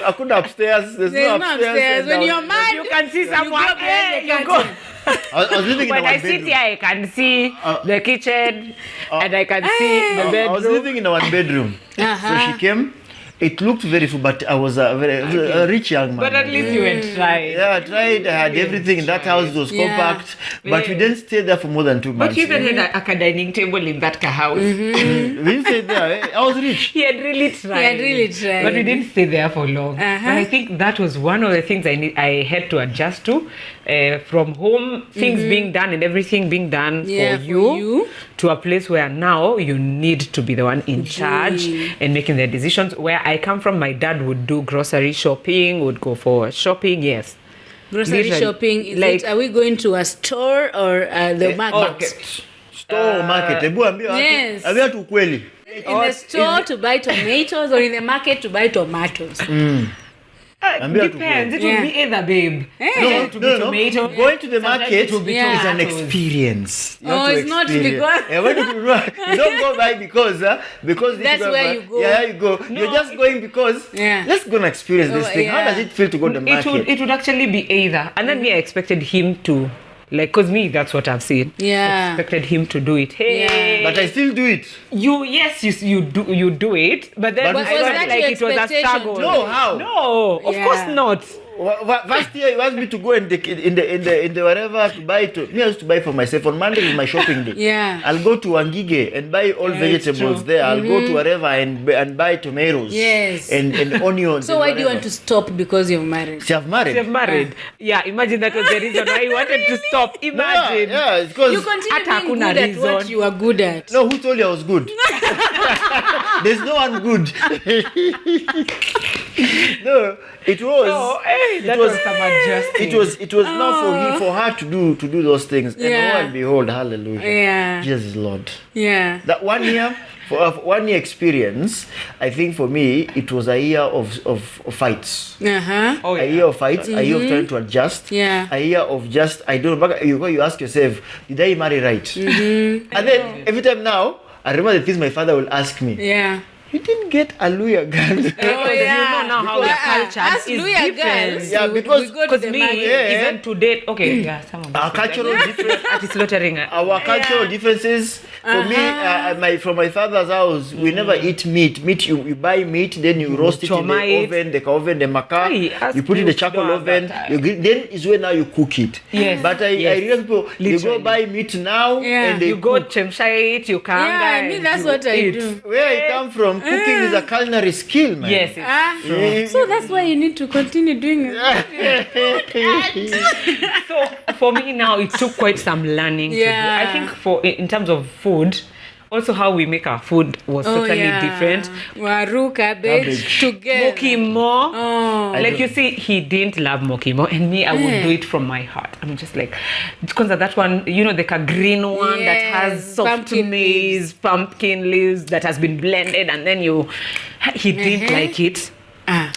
I couldn't upstairs. There's There's no no upstairs. upstairs. and When down. you're mad, You can see someone. go behind the You go. curtain. I was living in When our I sit bedroom. here, I can see the kitchen and I can see the I was bedroom. living in our bedroom. So she came. It looked very full, but I was a rich young man. But at least you went trying. Yeah, I tried. I had everything in that house. It was Yeah. compact, but we didn't stay there for more than 2 months. But you even had a dining table in that house. We didn't stay there. I was rich. He had really tried. He had really tried. But we didn't stay there for long. Uh-huh. But I think that was one of the things I had to adjust to. From home, things being done and everything being done Yeah, for for you, you. to a place where now you need to be the one in charge and making the decisions. Where I come from, my dad would do grocery shopping, would go for shopping, yes. Grocery Literally, shopping, is like- it, are we going to a store or the market? Store market. Ebu ambia watu- Yes. ambia watu ukweli. In the store to buy tomatoes or in the market to buy tomatoes? Ambia watu Depends. It Yeah. will be either, babe. Sometimes it will be tomato. Going to the Sometimes market it will be Yeah. is an tomatoes. experience. You have Oh, to it's not experience. because- Yeah, when you don't go by because That's this where you go. Yeah, you go. You're just going because Yeah. let's go and experience this Oh, thing. How yeah. does it feel to go to the market? It would actually be either. And then me, I expected him to, like, because me, that's what I've seen. Yeah. Expected him to do it. Hey, But I still do it. you do it, but then But I was felt that like your it was a expectation struggle. too? No, how? No, of Yeah. course not. Last year he asked me to go in the whatever to buy to me. I used to buy for myself. On Monday is my shopping day. Yeah. I'll go to Wangige and buy all vegetables there. I'll go to wherever and buy tomatoes. Yes. And onions. So why do you want to stop because you're married? See, I've married. You've married. Yeah, imagine that was the reason why he wanted to stop. Imagine. Yeah, it's because You continue Hata being hakuna good at what reason. you are good at. no, who told you I was good? There's no one good. No, it was. Oh, hey, that was some adjusting. It was not for her to do those things. And Yeah. lo and behold, hallelujah. Yeah. Jesus is Lord. Yeah. That 1 year, for a 1 year experience, I think for me it was a year of fights. Uh-huh. Oh, A yeah. year of fights, a year of trying to adjust, Yeah. a year of just I don't know. You ask yourself, did I marry right? And then every time now, I remember the things my father will ask me. Yeah. You didn't get a lawyer girl. Oh, You yeah. know now how the culture Us is Luya different. girls, Yeah, we because- go to Because the me, market. Yeah. even to date, okay, yeah, some of Our us cultural difference. That is slaughtering. Our cultural differences. For me, from my father's house, we never eat meat. Meat, you buy meat, then you roast it in choma the it. oven, the maca. Aye, ask You put it in the you charcoal don't have oven. that. Then is when now you cook it. Yes, But I yes. realize people, they go Literally. buy meat now Yeah. and they You go cook. chemsha it, you kanga Yeah, I mean, and that's you what I eat. do. Where I come from, cooking is a culinary skill, man. Yes, it's Yeah. So that's why you need to continue doing it. So for me now, it took quite some learning to do. Yeah. I think in terms of food, also how we make our food was totally different. Waru, cabbage, together. Mokimo. Oh. Like you see, he didn't love mokimo, and me, I would do it from my heart. I'm just like, because of that one, you know, the green one that has Yes, soft pumpkin maize, pumpkin leaves that has been blended, and then he didn't like it.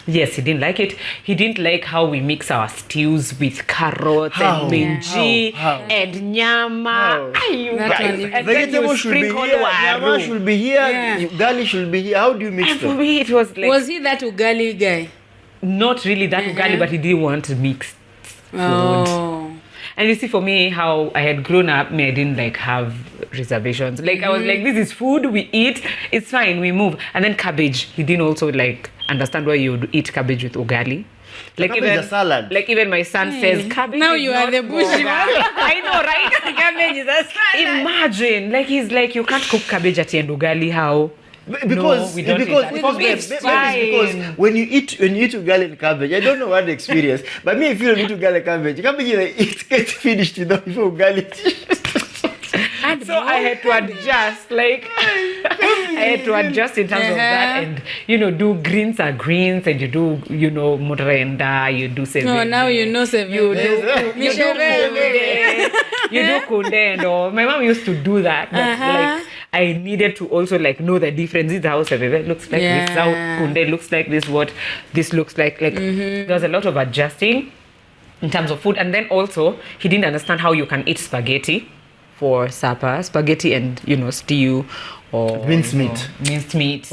Yes, he didn't like it. He didn't like how we mix our stews with carrots How? and minji How? and nyama. How? Ay, you That guys. one And is- then Vegetable you should be sprinkle here, nyama waru. should be here, Yeah. garlic should be here. How do you mix And for them? me, it was like Was he that ugali guy? not really that ugali, but he didn't want mixed food. Oh. And you see, for me, how I had grown up, I didn't like have reservations. Like I was like, this is food we eat. It's fine, we move. And then cabbage, he didn't also like understand why you would eat cabbage with ugali. Like Cabbage is a salad. Like even my son says, cabbage. Now is you are not the bushy for one. I know, right? Cabbage is a salad. Imagine, like he's like, you can't cook cabbage at the end ugali. How? Because we don't because eat that. because, For me, it's because fine. when you eat ugali and cabbage, I don't know what the experience, but me if you eat ugali and cabbage is like it gets finished before ugali. add So I had to adjust, like I had to adjust in terms of that, and do greens are greens, and you do morenda, you do seven. Oh, now you know seven. You do kunde and all. My mom used to do that, but like I needed to also like know the difference. This is how seveve looks like. This is how kunde looks like. This is what this looks like. Like there was a lot of adjusting in terms of food, and then also he didn't understand how you can eat spaghetti for supper, spaghetti and stew or minced meat. Minced meat.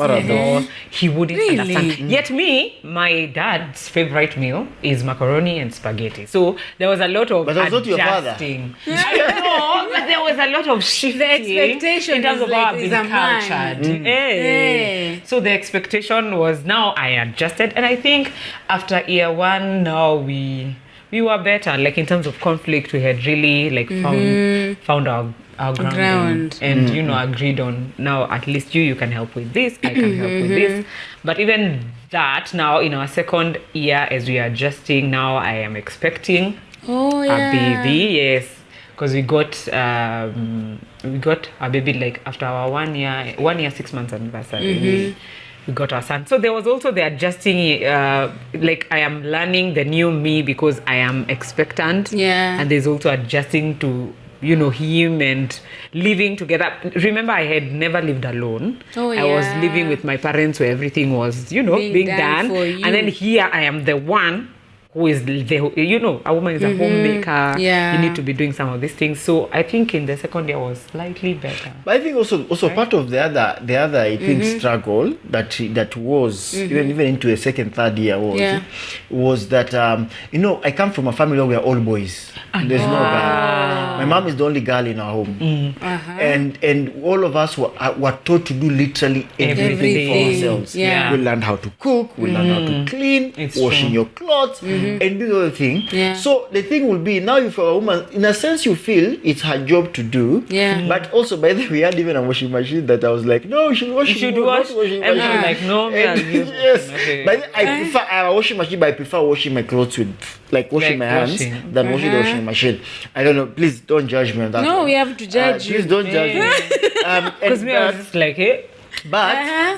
He wouldn't understand. Yet me, my dad's favorite meal is macaroni and spaghetti. So there was a lot of But that's not your father. adjusting. No, but there was a lot of shifting. The expectation in terms is of how like, I've is been a man. cultured. Hey. So the expectation was now I adjusted, and I think after year one now we were better. Like in terms of conflict, we had really like found our ground. And agreed on, now at least you can help with this, I can help with this. But even that, now in our second year as we are adjusting, now I am expecting a baby. Yes, because we got a baby like after our 1 year 6 months anniversary. We got our son. So there was also the adjusting, like I am learning the new me because I am expectant. Yeah. And there's also adjusting to him and living together. Remember, I had never lived alone. I was living with my parents where everything was, being done. For you. And then here I am the one who is a woman is a homemaker. Yeah. You need to be doing some of these things. So I think in the second year was slightly better. But I think also part of the other I think struggle that was even into a second, third year was that I come from a family where we are all boys. There's no girl. My mom is the only girl in our home, and all of us were taught to do literally everything for ourselves. Yeah. We learned how to cook, we learned how to clean, washing your clothes, and do the other thing. Yeah. So the thing will be, now if a woman, in a sense, you feel it's her job to do. Yeah. But also, by the way, we had even a washing machine that I was like, no, you should wash. You should wash. Washing And machine. like, no, me, I'll use Yes. okay. But I have a washing machine, but I prefer washing my clothes with, like washing my hands than washing the washing machine. I don't know. Please don't judge me on that. No, one. we have to judge you. Please don't judge me. Because me, I was just like, hey. But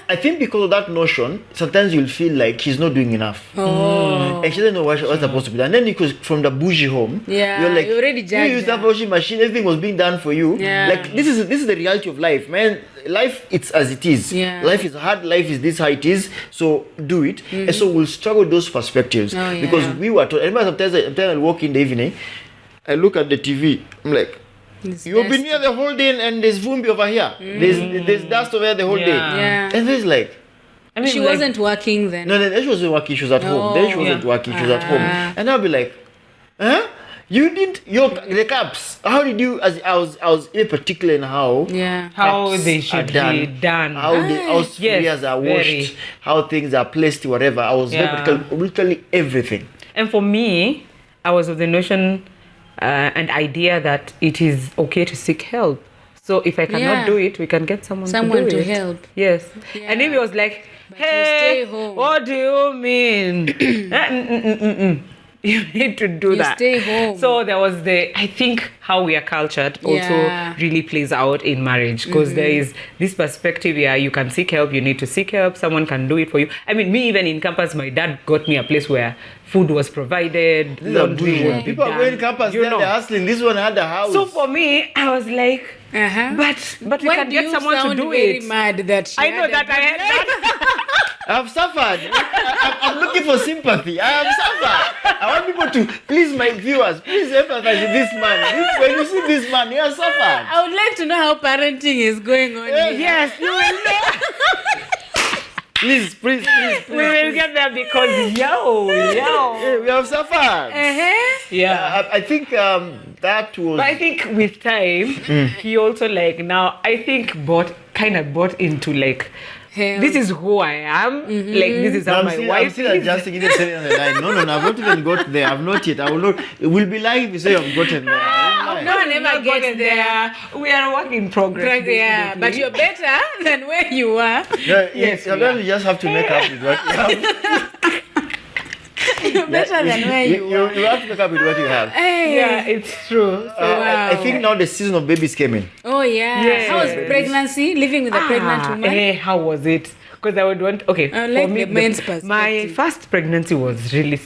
I think because of that notion, sometimes you'll feel like he's not doing enough. Oh. And she doesn't know what's supposed to be done. And then because from the bougie home, you're like, you already judged you used to have a washing machine, everything was being done for you. Yeah. Like this is the reality of life, man. Life, it's as it is. Yeah. Life is hard, life is this how it is. So do it. And so we'll struggle with those perspectives. Because we were taught. I remember sometimes I walk in the evening, I look at the TV, I'm like, you've been here the whole day and there's vumbi over here. There's dust over here the whole day. Yeah. And there's like, I mean, she wasn't working then. no, then she wasn't working, she was at home. Then she wasn't working, she was at home. And I'll be like, huh? You did the cups. How did you? As I was very particular in how they should be done. How the spheres are washed, how things are placed, whatever. I was very particular, literally everything. And for me, I was of the notion and idea that it is okay to seek help. So if I cannot do it, we can get someone to do it. Help. Yes. Yeah. And if he was like, hey, you stay home. What do you mean? You need to do that. You stay home. So there was I think how we are cultured also really plays out in marriage, because there is this perspective here, you can seek help, you need to seek help, someone can do it for you. I mean, me even in campus, my dad got me a place where food was provided, laundry would be people done. are going campus, they're hustling. This one had a house. So for me, I was like, but we can get someone to do it. Mad that I know that I had that. I've suffered. I'm looking for sympathy. I have suffered. I want people to, please, my viewers, please empathize with this man. When you see this man, he has suffered. I would like to know how parenting is going on. Yes, you will know. Please. We will get there because we have suffered. Yeah. I think that was. But I think with time, he also now I think bought into this is who I am. Like this is how my wife I'm still adjusting it and saying on the line. No, I've not even got there. I've not yet. I will not. It will be lying if you say I've gotten there. No one ever gets there. We are a work in progress. Yeah, but you're better than where you are. Yes, sometimes you just have to make up with what you have. Better than where you were. You have to make up with what you have. Hey. Yeah, it's true. I think now the season of babies came in. Oh, yeah. Yes. How was pregnancy? Living with a pregnant woman? Hey, how was it? Because I would want, okay, like for me, the men's perspective. my first pregnancy was really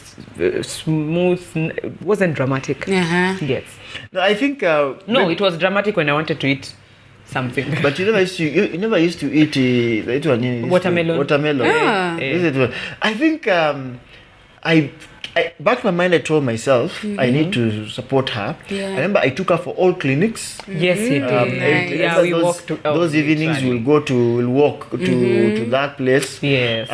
smooth. It wasn't dramatic. Uh-huh. Yes. No, I think. No, it was dramatic when I wanted to eat something. But you never used to eat Watermelon. Watermelon. Ah. I think I back in my mind I told myself I need to support her. Yeah. I remember I took her for all clinics. Yes, you did. Nice. Yeah, we walked to those evenings we'll walk to that place. Yes.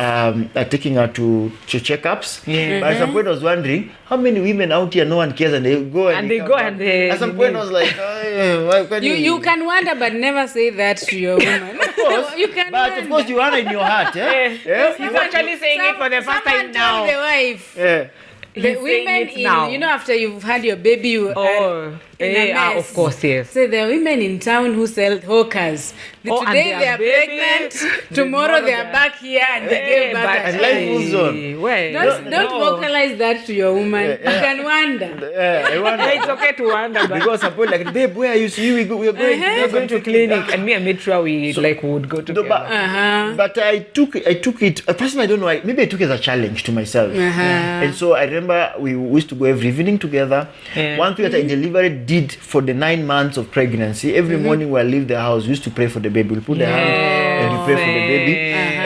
Taking her to checkups. Yeah. But at some point I was wondering how many women out here no one cares and they go and they come go back. and they- at some point I was like why can't You can wonder, but never say that to your woman. Of course, You can but wonder. of course you want it in your heart, eh? Yes. He's actually saying it for the first Someone time now. told the wife. Yeah. The He's saying women it now. after you've had your baby, you Oh, in a mess. of course, yes. So there are women in town who sell hawkers. Oh, and Today they they are are babies. pregnant. Tomorrow they are back here and they gave birth. but at life home. moves on. Don't vocalize that to your woman. You can wonder. Yeah, I wonder. It's okay to wonder, but Because some point like, babe, where are you? See, we are going. Uh-huh. we're going to clinic, and me and Mitra, we would go No, together. but I took it. Personally, I don't know. Maybe I took it as a challenge to myself. And so I remember we used to go every evening together. Yeah. One thing that I deliberately did for the 9 months of pregnancy, every morning when I leave the house, we used to pray for the baby. We put the hand and we pray for the baby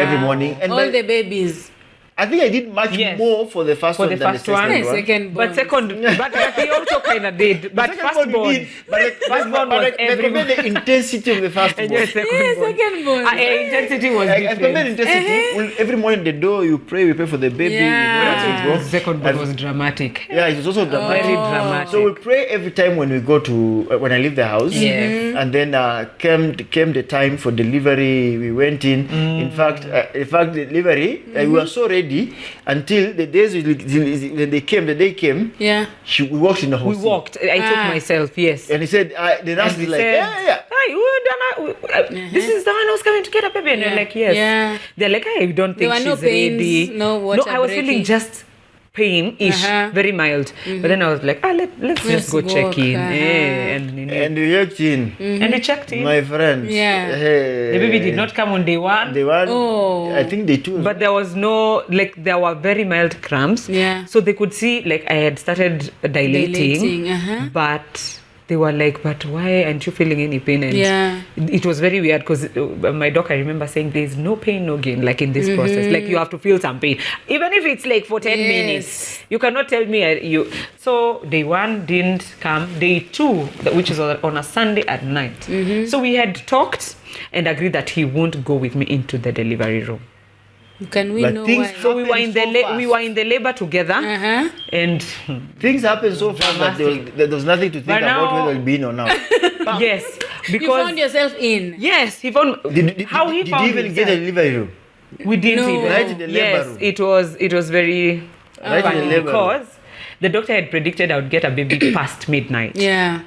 every morning. And All the babies. I think I did much Yes. more for the first For one the than first the one. second one. Second But but he also kind of did. But Second first one we born. did, but Firstborn was I every compared the intensity of the first And one. your second Yeah, born. second born. Intensity was I compared different. intensity. Well, every morning the door you pray, we pray for the baby. Yeah. You know, The second born was dramatic. yeah, it was also dramatic. Very dramatic. So we pray every time when we go to when I leave the house. Yes. And then came the time for delivery. We went in. In fact, delivery. We were so ready until the days when the day came. Yeah. We walked in the house. We walked. I took myself, yes. And he said, the nurse And he is like, said, yeah. "Hi, this is the one who's coming to get a baby." And you're like, yes. Yeah. They're like, I don't There think were she's no pains, ready. no water I was breaking. feeling just pain-ish, very mild. But then I was like, let's just go check in. And And we walked in. and we checked in. My friends. Yeah. Hey. The baby did not come on day one. They were. Oh. I think they too. But there was no, there were very mild cramps. Yeah. So they could see, I had started dilating. Dilating, uh-huh. But they were like, but why aren't you feeling any pain? And Yeah. it was very weird because my doc, I remember saying, there's no pain, no gain, in this process. You have to feel some pain. Even if it's for 10 minutes. You cannot tell me So day one didn't come. Day two, which is on a Sunday at night. So we had talked and agreed that he won't go with me into the delivery room. Can we But know things why? So we were in happened the so we were in the labor together, Uh-huh. and things happened so fast that there was nothing to think But about now- whether it'll be in or not. yes, You because found yourself in. yes, he found how he did found you even get a delivery room? We didn't No. even. Right in the labor Yes, room. it was very Right in funny the labor room. because the doctor had predicted I would get a baby past midnight. Yeah.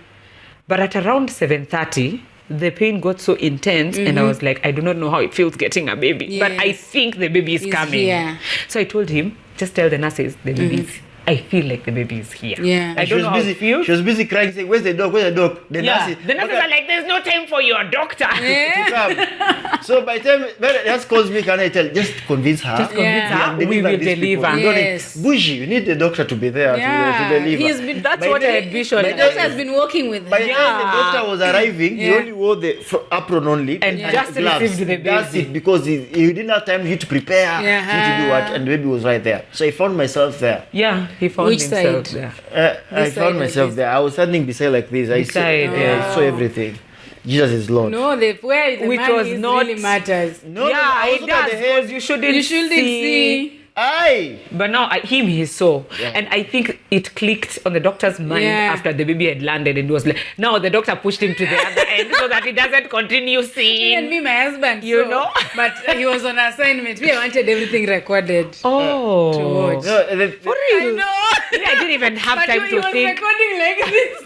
But at around 7:30, the pain got so intense, and I was like, I do not know how it feels getting a baby, but I Yes. think the baby is He's coming. here. So I told him, just tell the nurses the baby is. I feel like the baby is here. Yeah. I She don't was know how busy. it feels. She was busy crying, saying, "Where's the dog? Where's the dog?" The Yeah, nurses, the nurses okay, are like, there's no time for your doctor. to come. So by the time the nurse calls me, can I tell? Just convince her. Just convince Yeah. her, we will these people. deliver. You don't Yes. need bougie. You need the doctor to be there Yeah. to deliver. He's been, That's By what the- I had vision. the by doctor has been working with By them. the time the doctor was arriving, he Yeah. only wore the apron only And just gloves. received the baby. That's it, because he didn't have time for you to prepare, Yeah. for you to do what, and the baby was right there. So I found myself there. Yeah, he found Which himself side? there. I This side found like myself this. there. I was standing beside like this. I Beside, I saw everything. Jesus is Lord. No, where the Which man was is not- really matters. No, yeah, I was it looking at does, the head. because you shouldn't see. Aye. But now him he saw, Yeah. and I think it clicked on the doctor's mind Yeah. after the baby had landed, and it was like, now the doctor pushed him to the other end so that he doesn't continue Even seeing. me, my husband, You saw, know? but he was on assignment. We wanted everything recorded. Oh, To watch. No, for I real? know. I didn't even have But time he to was think. recording like this.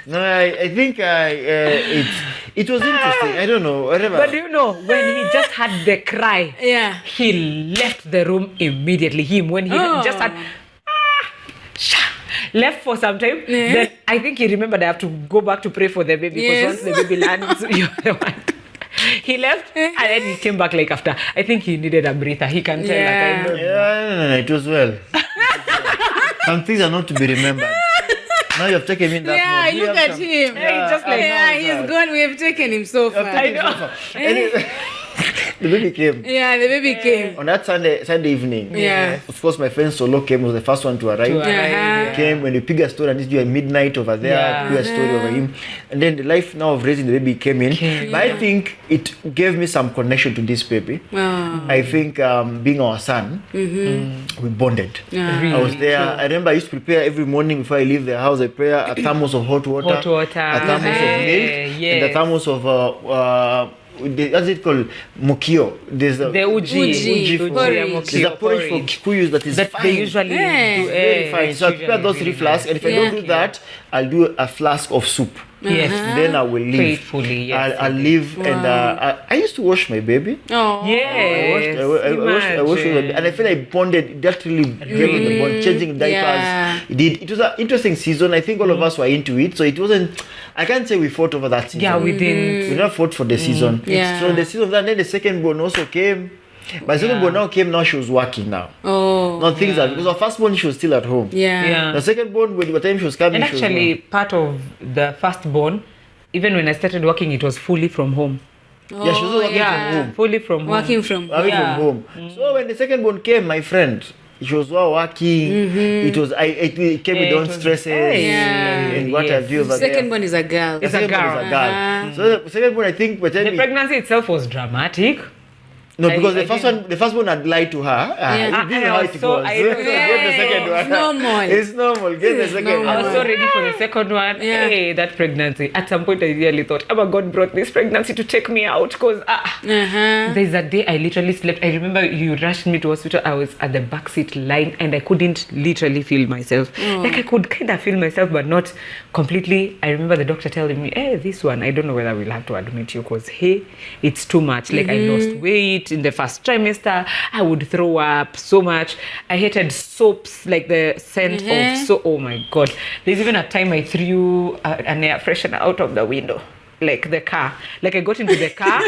no, I think it was interesting. I don't know. Whatever. But you know, when he just had the cry, Yeah. he left the room immediately. When he Oh. just had left for some time. Then I think he remembered I have to go back to pray for the baby because once the baby lands, you're the one. He left and then he came back like after. I think he needed a breather. He can tell that I know. Yeah, it was well. Some things are not to be remembered. Now you have taken him that Yeah, look at him. Yeah, just like he's gone. We have taken him so far. I know. Anyway, the baby came. Yeah, the baby came. On that Sunday evening, Yeah. of course, my friend Solo came, was the first one to arrive. Came when you pick a story and it's at midnight over there, pick a story over him. And then the life now of raising the baby came in. But I think it gave me some connection to this baby. I think being our son, we bonded. I was there. I remember I used to prepare every morning before I leave the house. I prepare a thermos of hot water, a thermos of milk, and a thermos of what's it called? Mukio. There's the uji porridge. There's a porridge for Kikuyus that is that fine. they usually do. Very fine. So I prepare those 3 flasks, and if I don't do that, I'll do a flask of soup. Yes. Then I will leave. Faithfully, yes. I'll leave, and I used to wash my baby. Oh. Yes. I washed my baby, and I feel I bonded. That really gave me the bond. Changing diapers. Yeah. It was an interesting season. I think all of us were into it, so it wasn't. I can't say we fought over that season. Yeah, we didn't. We not fought for the season. Yeah. So the season of that, then the second born also came. My second born now came. Now she was working now. Oh. Now things are because our first born she was still at home. Yeah. The second born, by the time she was coming, And she was actually, part of the firstborn, even when I started working, it was fully from home. yeah, she was also working from home. Fully from home. Working from From home. So when the second born came, my friend, she was all working. It was it came with own stresses and what have you. The second one is a girl. The second one is a girl. So the second one, I think, by the time The pregnancy itself was dramatic. no, because the first one had lied to her. This is how it So goes. I know. Get the second one. It's normal. It's normal. Get the second I was one. so ready for the second one. Yeah. Hey, that pregnancy. At some point, I really thought, oh my God brought this pregnancy to take me out. Because there's a day I literally slept. I remember you rushed me to hospital. I was at the back seat lying and I couldn't literally feel myself. Like I could kind of feel myself, but not completely. I remember the doctor telling me, hey, this one, I don't know whether we'll have to admit you because, hey, it's too much. Like I lost weight in the first trimester. I would throw up so much. I hated soaps, like the scent of soap. Oh my God. There's even a time I threw an air freshener out of the window. Like the car. Like I got into the car.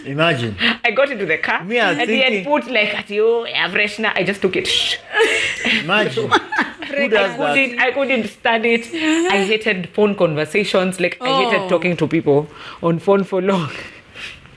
Imagine. I got into the car. Me, I'm and he had thinking- put like air freshener. I just took it. Imagine. Who does that? I couldn't stand it. I hated phone conversations. Like I hated talking to people on phone for long.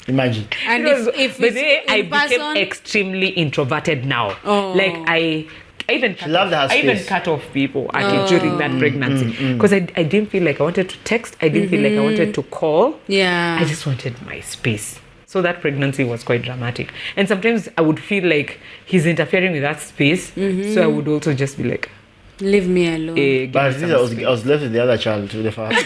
Imagine. And Because if by it's the way, I in person, became extremely introverted now. Oh. Like I even cut loved her off, I even space. cut off people during that pregnancy because I didn't feel like I wanted to text. I didn't feel like I wanted to call. yeah. I just wanted my space. So that pregnancy was quite dramatic. And sometimes I would feel like he's interfering with that space. So I would also just be like, Leave me alone. give But me at least some I space. was left with the other child, with the father.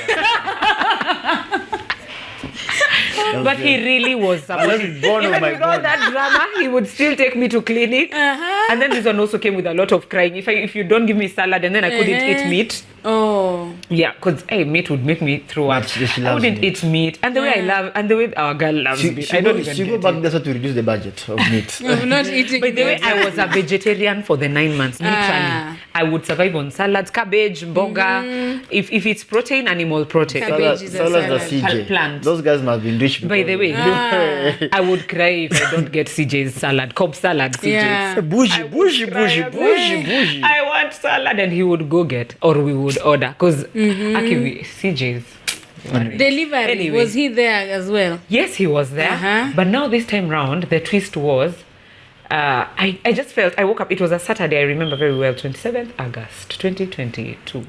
But he really was supportive. born of Even my with all bond. that drama, he would still take me to clinic. And then this one also came with a lot of crying. If you don't give me salad, and then I couldn't eat meat. Oh. Yeah, because meat would make me throw up. But she I loves wouldn't meat. eat meat. And the way I love, and the way our girl loves meat. I don't even she go get back it. there so to reduce the budget of meat. I'm not eating. By the way, meat. I was a vegetarian for the 9 months, literally. I would survive on salads, cabbage, boga. If it's protein, animal protein. Cabbage is a Salads are salad. CJ. Plant. Those guys must be rich. By the way, I would cry if I don't get CJ's salad, Cobb salad, CJ's. Yeah. Bougie. I want salad, and he would go get, or we would order, because actually CJ's. Delivery. Anyway. Was he there as well? Yes, he was there. But now this time round, the twist was, I just felt, I woke up, it was a Saturday, I remember very well, 27th August, 2022.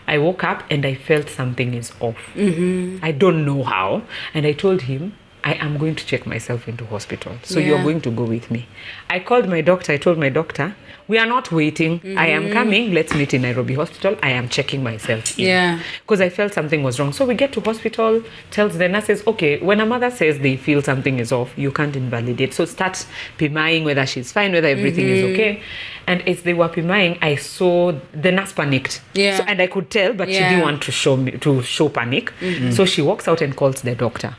I woke up and I felt something is off. I don't know how. And I told him, I am going to check myself into hospital. So you're going to go with me. I called my doctor. I told my doctor, we are not waiting. I am coming. Let's meet in Nairobi Hospital. I am checking myself in. Yeah. Because I felt something was wrong. So we get to hospital, tells the nurses, okay, when a mother says they feel something is off, you can't invalidate. So start pimaing whether she's fine, whether everything is okay. And as they were pimaing, I saw the nurse panicked. Yeah. So, and I could tell, but she didn't want to show panic. So she walks out and calls the doctor.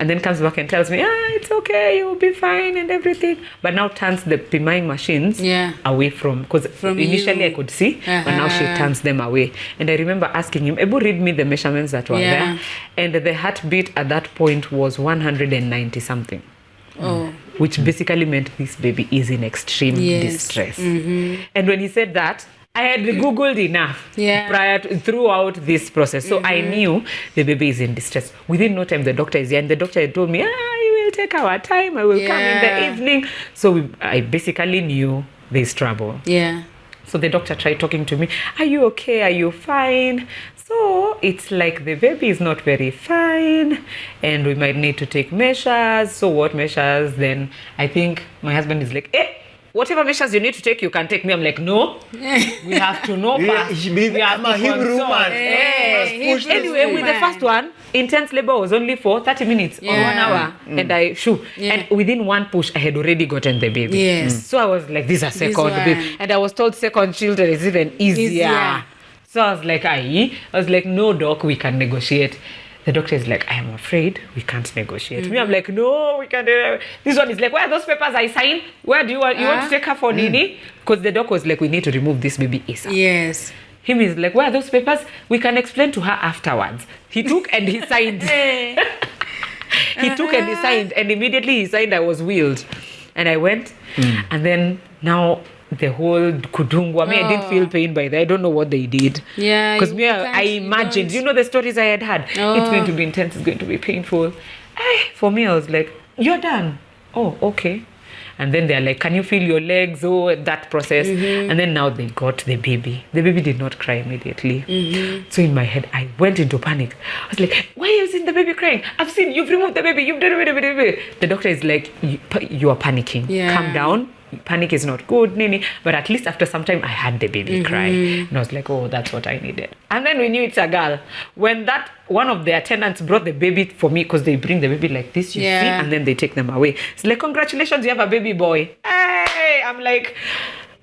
and then comes back and tells me, it's okay, you'll be fine and everything. But now turns the Pimaing machines away because initially I could see, but now she turns them away. And I remember asking him, Ebu, read me the measurements that were there. And the heartbeat at that point was 190 something. Which basically meant this baby is in extreme distress. And when he said that, I had Googled enough throughout this process. So I knew the baby is in distress. Within no time, the doctor is here. And the doctor had told me, we will take our time. I will come in the evening. So I basically knew there's trouble. So the doctor tried talking to me. Are you okay? Are you fine? So it's like the baby is not very fine. And we might need to take measures. So what measures? Then I think my husband is like, whatever measures you need to take, you can take me. I'm like, no, we have to know first. I'm a Hebrew man. Anyway, with the first one, intense labor was only for 30 minutes or 1 hour. And and within one push, I had already gotten the baby. So I was like, this is a second baby. And I was told second children is even easier. So I was like, no, doc, we can negotiate. The doctor is like, I am afraid we can't negotiate. Me, I'm like, no, we can't. This one is like, where are those papers I signed? Where do you want to take her for Nini? Because the doc was like, we need to remove this baby ASAP. Yes. Him is like, where are those papers? We can explain to her afterwards. He took and he signed. He took and he signed. And immediately he signed, I was wheeled. And I went. And then now the whole kudungu. I mean, I didn't feel pain by that. I don't know what they did. Yeah. Because I imagined, the stories I had had. It's going to be intense. It's going to be painful. For me, I was like, you're done. Oh, okay. And then they're like, can you feel your legs? Oh, that process. And then now they got the baby. The baby did not cry immediately. So in my head, I went into panic. I was like, why are you seeing the baby crying? You've removed the baby. You've done it. The doctor is like, you are panicking. Calm down. Panic is not good, Nini. But at least after some time, I had the baby cry. And I was like, oh, that's what I needed. And then we knew it's a girl. When one of the attendants brought the baby for me, because they bring the baby like this, you see, and then they take them away. It's like, congratulations, you have a baby boy. Hey! I'm like,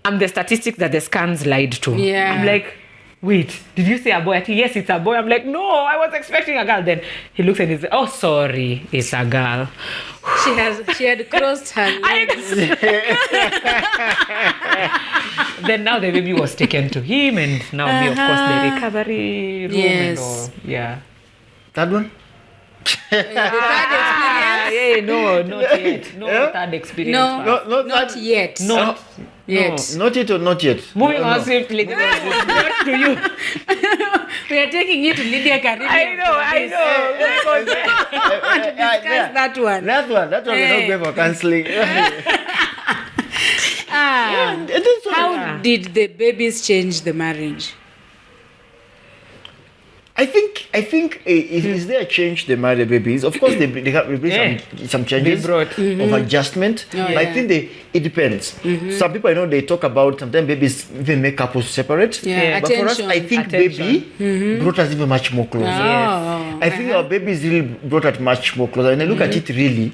I'm the statistics that the scans lied to. I'm like, wait, did you say a boy? I think, yes, it's a boy. I'm like, no, I was expecting a girl. Then he looks and he's like, oh, sorry, it's a girl. She had crossed her legs. Then now the baby was taken to him, and now me, of course, the recovery room and all. Yeah. Third one? The third experience? No, not yet. No third experience. Not yet. Not yet. Not it or not yet? Moving on swiftly. Not to you. We are taking you to Lydia Caribbean. I know. To discuss that one. That one we're not going for counseling. How did the babies change the marriage? I think is there a change they marry the babies? Of course, they bring some changes of adjustment. But I think it depends. Some people I know they talk about sometimes babies even make couples separate. But for us, I think baby brought us even much more closer. I think our babies really brought us much more closer. And I look at it really,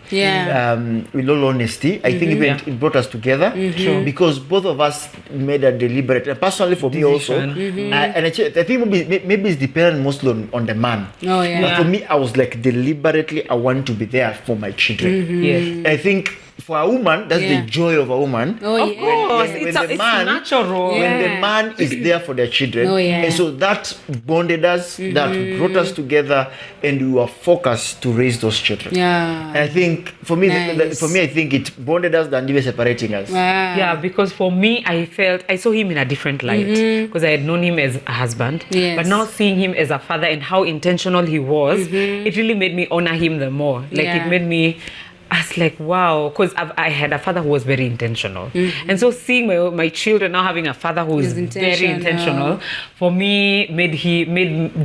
with all honesty, I think it brought us together because both of us made a deliberate, and personally for me also, and I think maybe it's dependent mostly on the man. But for me, I was like deliberately, I want to be there for my children. I think for a woman, that's the joy of a woman. Of course, it's natural. When the man is there for their children, and so that bonded us, that brought us together, and we were focused to raise those children. And I think for me, I think it bonded us than even separating us. Yeah, because for me, I saw him in a different light because I had known him as a husband, but now seeing him as a father and how intentional he was, it really made me honor him the more. Like it made me. I was like, wow, because I had a father who was very intentional. And so seeing my children now having a father who is very intentional, for me,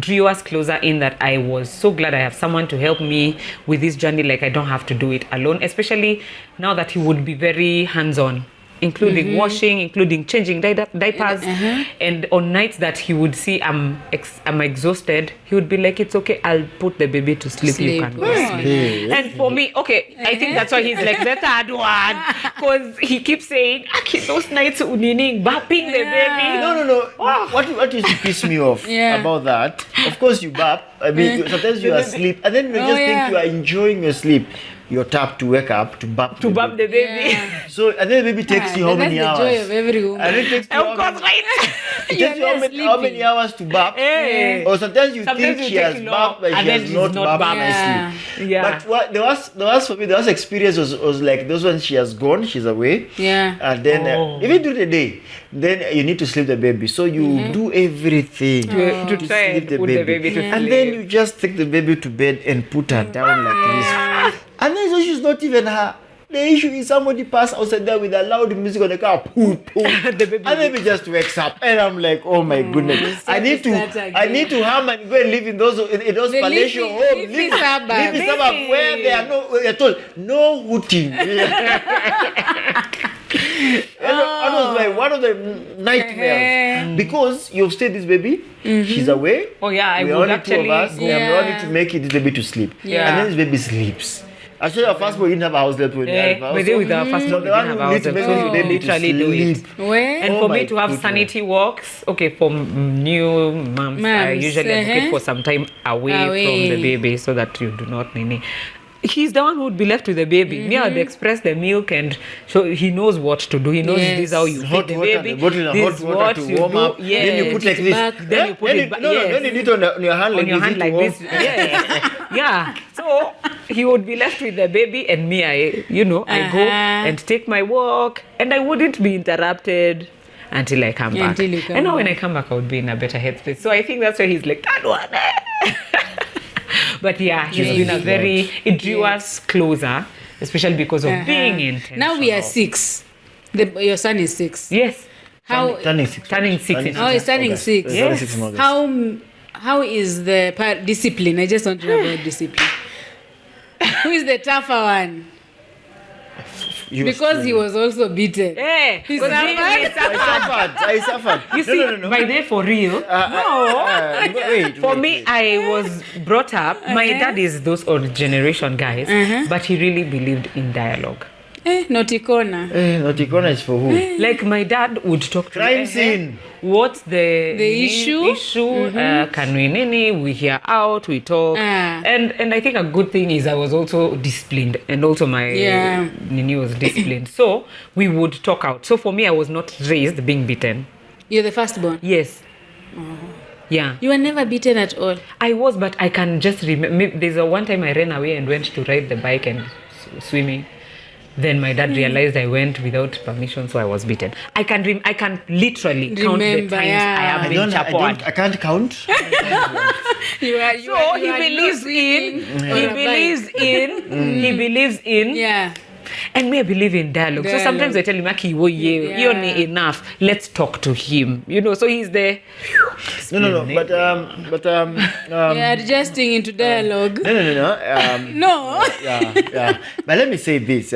drew us closer in that I was so glad I have someone to help me with this journey. Like I don't have to do it alone, especially now that he would be very hands-on including washing, including changing diapers. And on nights that he would see I'm exhausted, he would be like, it's okay, I'll put the baby to sleep. You can go sleep. And for me, okay, I think that's why he's like the third one, because he keeps saying, okay, those nights bapping the baby. No. What used to piss me off about that? Of course, you bap. I mean, sometimes you are asleep, and then you just think you are enjoying your sleep. You're tapped to wake up to bap the baby. So, and then the baby takes you how many hours? That's the joy of every woman. And it takes you Of course, right? it takes you how many hours to bap? Or sometimes you think she has bapped, but she has not bapped nicely. Yeah. But there was for me, the experience was like those ones she has gone, she's away. Yeah. And then even during the day, then you need to sleep the baby. So you do everything To try and put the baby to sleep. And then you just take the baby to bed and put her down like this. And then so she's not even her. The issue is somebody pass outside there with a loud music on the car, poo, poo. And the baby just wakes up, and I'm like, oh my goodness, I need to hum and go and live in those palatial homes, live in suburb where they are they're told no hooting. That was like one of the nightmares because you've stayed this baby, she's away. Oh yeah, I we would only actually. two of us. We only need to make it this baby to sleep, and then this baby sleeps. Actually, our first boy didn't have a house left when we had But then with our first one, we didn't have ours, so we literally do it. And for me to have sanity walks, okay, for new moms, I usually advocate for some time away from the baby so that you do not nini. He's the one who would be left with the baby. Me, I'd express the milk, and so he knows what to do. He knows this is how you feed the baby. This is what you warm do. up. Then you put like this. Then you put it back. Then you do it on your hand like this. Yeah. So he would be left with the baby, and me, I go and take my walk, and I wouldn't be interrupted until I come back. And now when I come back, I would be in a better headspace. So I think that's why he's like, that one. But yeah, he's been a very, it drew us closer, especially because of being intentional. Now we are 6. Your son is 6. Yes. Turning 6. Oh, he's turning 6. Yes. How is the discipline? I just want to know about discipline. Who is the tougher one? Because he was also beaten. Yeah, I suffered. You see, No. by there for real. For me, I was brought up. My dad is those old generation guys, but he really believed in dialogue. Naughty-corner. Naughty-corner is for who? Like my dad would talk to crime scene. What's the issue? Can we hear out, we talk. And I think a good thing is I was also disciplined, and also my Nini was disciplined. So we would talk out. So for me, I was not raised being beaten. You're the firstborn? Yes. Yeah. You were never beaten at all? I was, but I can just remember. There's a one time I ran away and went to ride the bike and swimming. Then my dad realized I went without permission, so I was beaten. I can literally count the times I have been chapeaued. I can't count. He believes in. Yeah. And me, I believe in dialogue. So sometimes I tell him, Aki, you're enough. Let's talk to him. So he's there. No. But you're adjusting into dialogue. No. No. Yeah. But let me say this.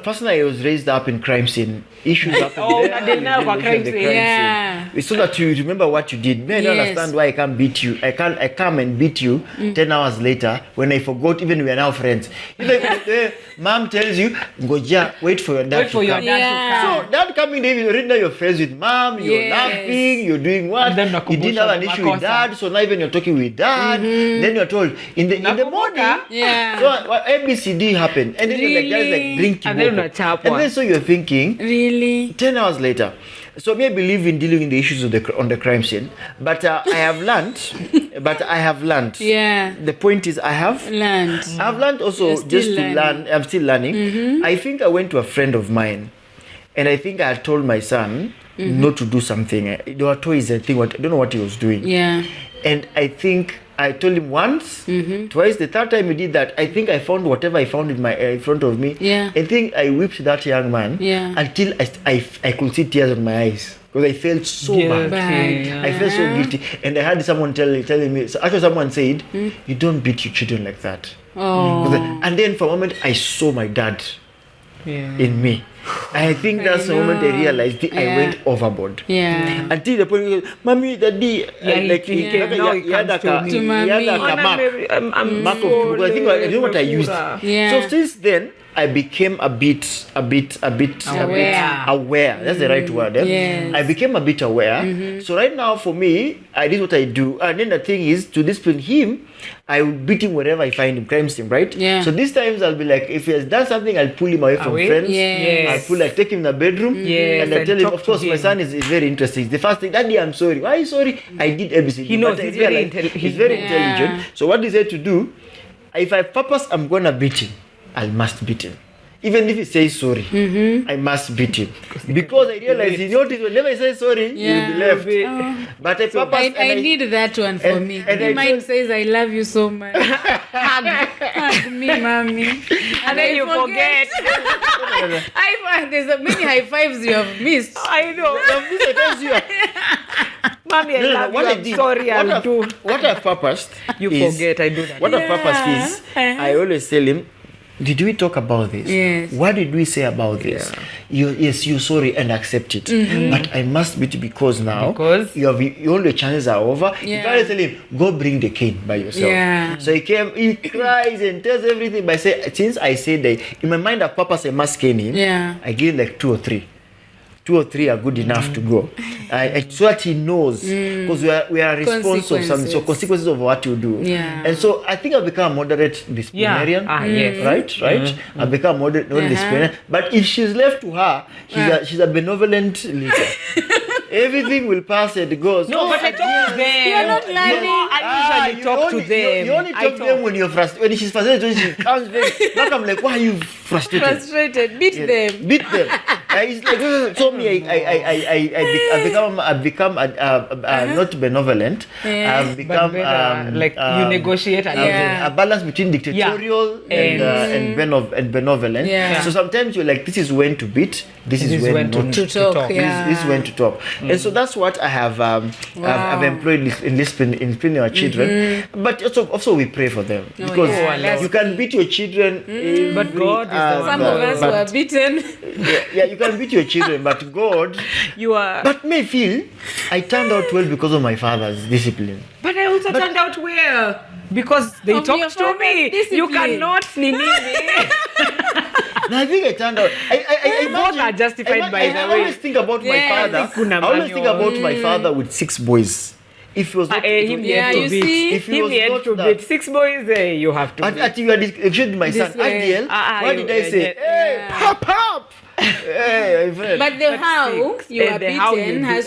Personally, I was raised up in crime scene. Issues happen there. It's so that you remember what you did. I don't understand why I can't beat you. I come and beat you 10 hours later when I forgot, even we are now friends. Mom tells you, Ngoja, wait for your dad to come. So dad coming there, you're already your friends with mom, you're laughing, you're doing what? You didn't have an issue with dad, so now even you're talking with dad. Then you're told, in the morning, so ABCD happened. And then you're like, guys, like, drink and then so you're thinking, really? 10 hours later. So me, I believe in dealing in the issues on the crime scene, but I have learned. Yeah. The point is, I have learned. I've learned also just to learn. I'm still learning. I think I went to a friend of mine, and I think I had told my son not to do something. There were toys. I don't know what he was doing. Yeah. And I think I told him once, twice. The third time he did that, I think I found whatever I found in front of me. Yeah. I think I whipped that young man until I could see tears in my eyes because I felt so bad. I felt so guilty, and I had someone telling me. So actually, someone said, "You don't beat your children like that." Oh. And then for a moment, I saw my dad in me. I think that's the moment I realized I went overboard. Yeah. Until the point where, Mommy, Daddy, like he came, now he comes to me. I'm mark of, I think I know what I used. Yeah. So since then, I became a bit aware. That's the right word. Yes. I became a bit aware. So right now, for me, I did what I do. And then the thing is, to discipline him, I will beat him wherever I find him, crime scene, right? Yeah. So these times I'll be like, if he has done something, I'll pull him away from friends. Yes. I'll take him in the bedroom. Yes, And I tell him, talk of course, to my him. son is very interesting. The first thing, Daddy, I'm sorry. Why are you sorry? I did everything. He knows, But I he's very realized he's very intelligent. So what he said to do, if I purpose, I'm going to beat him. I must beat him. Even if he says sorry, I must beat him. Because I realize he noticed whenever he says sorry, he'll be left. But I purpose. I need that one for me. and Mine says, I love you so much. Hug me, Mommy. And then you forget. There's many high fives you have missed. I know. Mommy, I love what you. I I'm did, sorry, I'll do. What I purposed You is, forget, I do that. What I purposed is, I always tell him, did we talk about this? Yes. What did we say about this? Yes, you're sorry and accept it. But I must beat you because now all the chances are over. Yeah. You can't tell him, go bring the cane by yourself. Yeah. So he cries and tells everything. But since I said that, in my mind, I purpose I must cane him. I give him like 2 or 3. 2 or 3 are good enough to go. So that he knows, because we are responsible of something, so consequences of what you do. Yeah. And so I think I've become a moderate disciplinarian. Yes. Right. I've become a moderate disciplinarian. But if she's left to her, she's a benevolent leader. Everything will pass and goes. No, but I talk to them. You're not learning. I usually talk to them. You only talk to them when you're frustrated. When she's frustrated, when she comes back, I'm like, why are you frustrated? Frustrated. Beat them. Beat them. It's like, so me, I've become not benevolent. I've become like you negotiate a balance between dictatorial and benevolent. Yeah. So sometimes you're like, this is when to beat, this is when not to talk. Yeah. This is when to talk. And so that's what I have I've employed in disciplining our children. But also we pray for them, because you can beat your children, but God is the one. Some of us were beaten. Yeah, you can beat your children, but God, you are. But may feel I turned out well because of my father's discipline. But I also turned out well because they talked to me. You cannot nini me. No, I think I turned out. I Both are justified by the way. I always think about my father. I always think about my father with 6 boys. If he was not him yet to beat. If he was not to beat 6 boys, you have to. I think you are actually my son. Adiel, what did I say? Hey, pop. Hey, but the how you are beaten has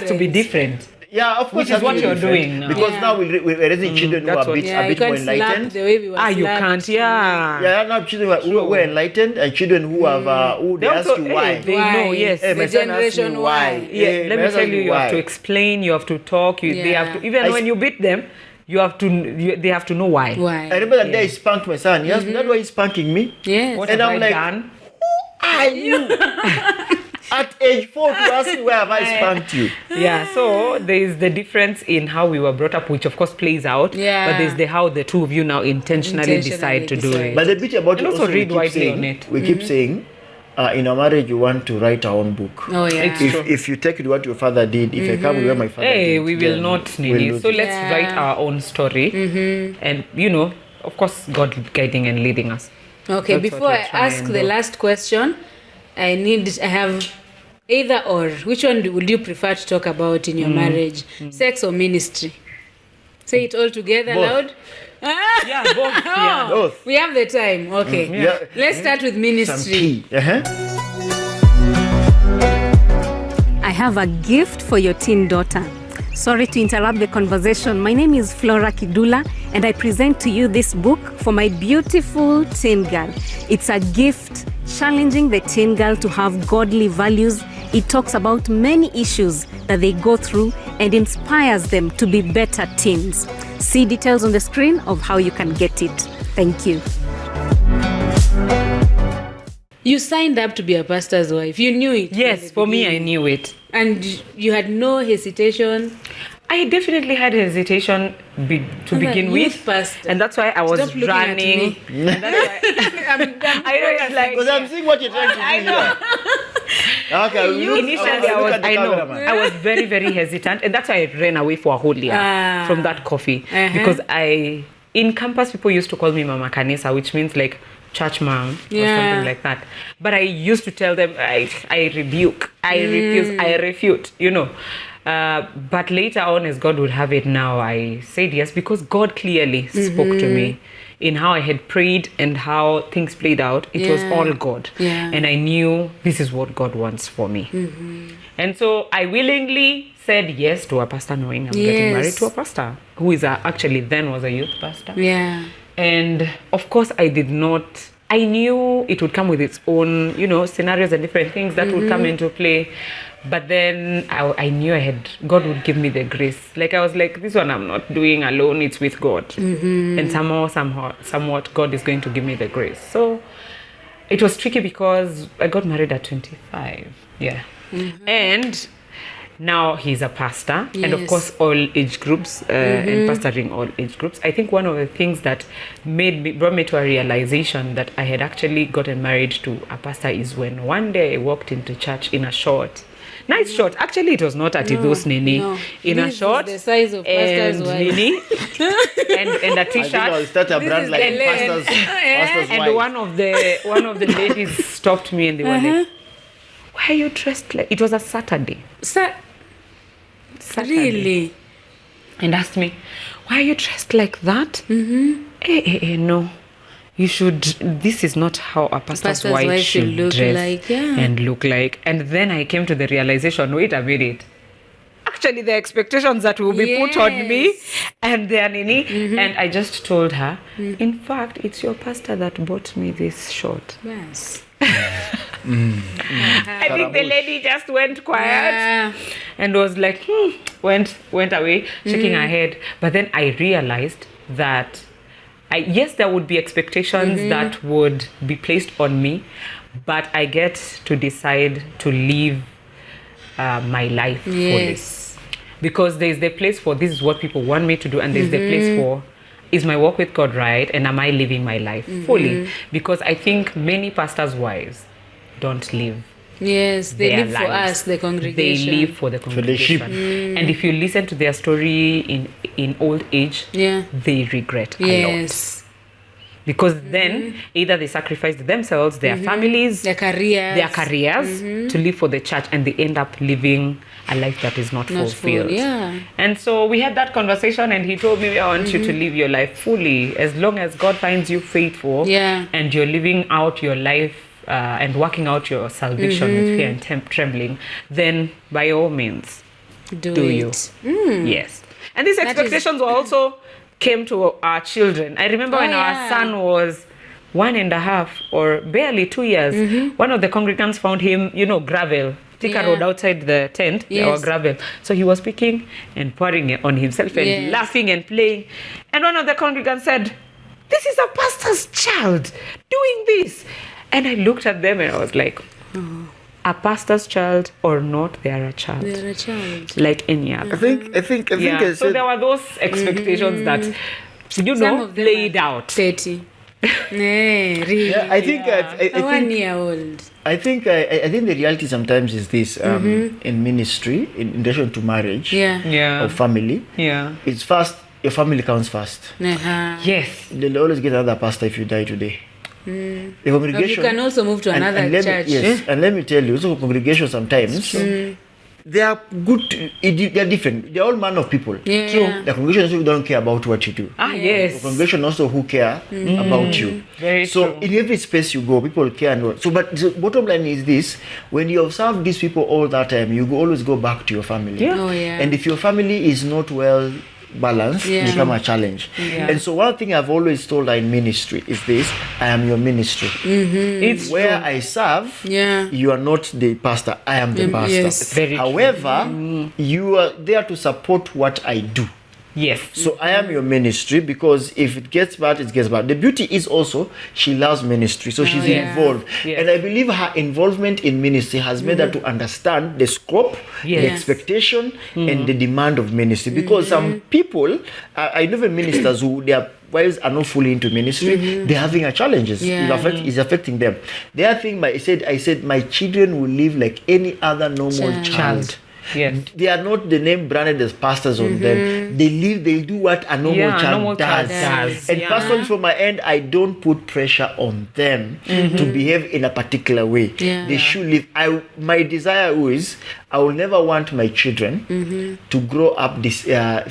to be different. Yeah, of course, which is what you're doing now. Because now we're raising children who are a bit more enlightened. The way we were you can't, Yeah, now children who are enlightened and children who have who they ask you why. They know, yes. My son asked me why. Yeah, let me tell you, you have to explain, you have to talk, they have to, even when you beat them, they have to know why. I remember that day I spanked my son. He asked me, that's why he's spanking me. Yes. What and have I'm I like, done? Are you? At age 4 to ask me where have I spanked you? Yeah, so there is the difference in how we were brought up, which of course plays out. Yeah. But there's the how the two of you now intentionally decide to do it. But the bit about and it also read widely on it. We keep saying, in our marriage, you want to write our own book. Oh yeah. If you take it what your father did, if I come with what my father did, we will not need it. So let's write our own story, and of course, God guiding and leading us. Okay, That's before I ask the last question, I have either or. Which one would you prefer to talk about in your marriage? Sex or ministry? Say it all together loud. Yeah, both. Yeah. Both. We have the time. Okay. Let's start with ministry. I have a gift for your teen daughter. Sorry to interrupt the conversation. My name is Rawder Kidula, and I present to you this book for my beautiful teen girl. It's a gift challenging the teen girl to have godly values. It talks about many issues that they go through and inspires them to be better teens. See details on the screen of how you can get it. Thank you. You signed up to be a pastor's wife. You knew it. Yes, for me, I knew it. And you had no hesitation. I definitely had hesitation to begin with, and that's why I was running. And that's why I know it's like, because I'm seeing what you're trying to do. I know. Okay. Initially, I was very, very hesitant, and that's why I ran away for a whole year from that coffee because in campus people used to call me Mama Kanisa, which means like church mom or something like that. But I used to tell them I rebuke, I refuse, I refute, you know. But later on, as God would have it now, I said yes because God clearly spoke to me in how I had prayed and how things played out. It was all God. And I knew this is what God wants for me. And so I willingly said yes to a pastor, knowing I'm getting married to a pastor who is actually then was a youth pastor. And of course, I knew it would come with its own, you know, scenarios and different things that would come into play. But then I knew God would give me the grace. Like I was like, this one I'm not doing alone, it's with God. And somewhat, God is going to give me the grace. So it was tricky because I got married at 25. And now he's a pastor, and of course all age groups and pastoring all age groups. I think one of the things that brought me to a realization that I had actually gotten married to a pastor is when one day I walked into church in a nice short. Actually, it was not at those Nini. In this a short, the size of pastor's wife. Nini, and a t-shirt. I think I'll start a brand like pastor's and wife. one of the ladies stopped me and they were like, "Why are you dressed like?" It was a Saturday. Saturday. Really? And asked me, "Why are you dressed like that?" No. You should. This is not how a pastor's wife should look dress like, and look like. And then I came to the realization, wait a minute. Actually, the expectations that will be put on me and their nini. And I just told her, in fact, it's your pastor that bought me this short. Yes. I think the lady just went quiet and was like, went away, shaking her head. But then I realized that yes, there would be expectations that would be placed on me, but I get to decide to live my life fully. Because there's the place for this is what people want me to do, and there's the place for is my walk with God right, and am I living my life fully? Because I think many pastors' wives don't live. Yes, they live lives. for us, the congregation. They live for the congregation. And if you listen to their story in old age, they regret a lot. Because then either they sacrificed themselves, their families, their careers to live for the church, and they end up living a life that is not fulfilled. And so we had that conversation, and he told me, I want you to live your life fully. As long as God finds you faithful and you're living out your life and working out your salvation with fear and trembling, then by all means, do you. Yes. And these expectations were also came to our children. I remember when our son was 1.5 or barely 2 years, one of the congregants found him, gravel. Tika road outside the tent, our gravel. So he was picking and pouring it on himself and laughing and playing. And one of the congregants said, "This is a pastor's child doing this." And I looked at them and I was like, a pastor's child or not, they are a child. They are a child. Like any other. I think so there were those expectations that, laid out. 30. Really? I think a 1 year old. I think the reality sometimes is this in ministry, in addition to marriage or family. It's first, your family comes first. Yes. They'll always get another pastor if you die today. The congregation, you can also move to another church. And let me tell you, so congregation sometimes they are good. They are different. They are all man of people. True. The congregation also don't care about what you do. Yes. The congregation also who care about you. Very so true. in every space you go, people care and what. So, but the bottom line is this: when you observe these people all that time, you always go back to your family. And if your family is not well balance become a challenge. And so one thing I've always told her in ministry is this: I am your ministry. It's where true. I serve, you are not the pastor, I am the pastor. Yes. Very However, you are there to support what I do. Yes. So I am your ministry, because if it gets bad, it gets bad. The beauty is also she loves ministry, so she's involved. Yeah. And I believe her involvement in ministry has made her to understand the scope, the expectation, and the demand of ministry. Because some people, I know the ministers who their wives are not fully into ministry, they're having a challenges. It's affecting them. The other thing I said, my children will live like any other normal child. Yes. They are not the name branded as pastors on them. They'll do what a normal child does. And personally, from my end, I don't put pressure on them to behave in a particular way. They should live. My desire is, I will never want my children to grow up this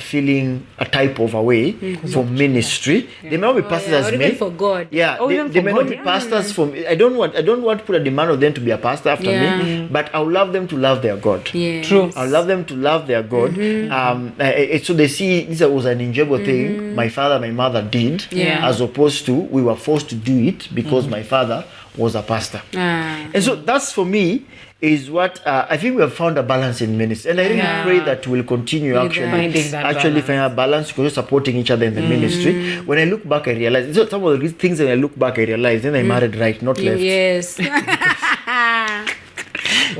feeling a type of a way for ministry. They may not be pastors as me. Even for God. They may not be pastors for me. I don't want to put a demand on them to be a pastor after me, but I will love them to love their God. True. I love them to love their God. So they see this was an enjoyable thing my father, my mother did, as opposed to we were forced to do it because my father was a pastor. And so that's, for me, is what I think we have found a balance in ministry. And I really pray that we'll continue actually find a balance, because we're supporting each other in the ministry. When I look back, I realize, so some of the things when I look back, I realize then I married right, not left. Yes.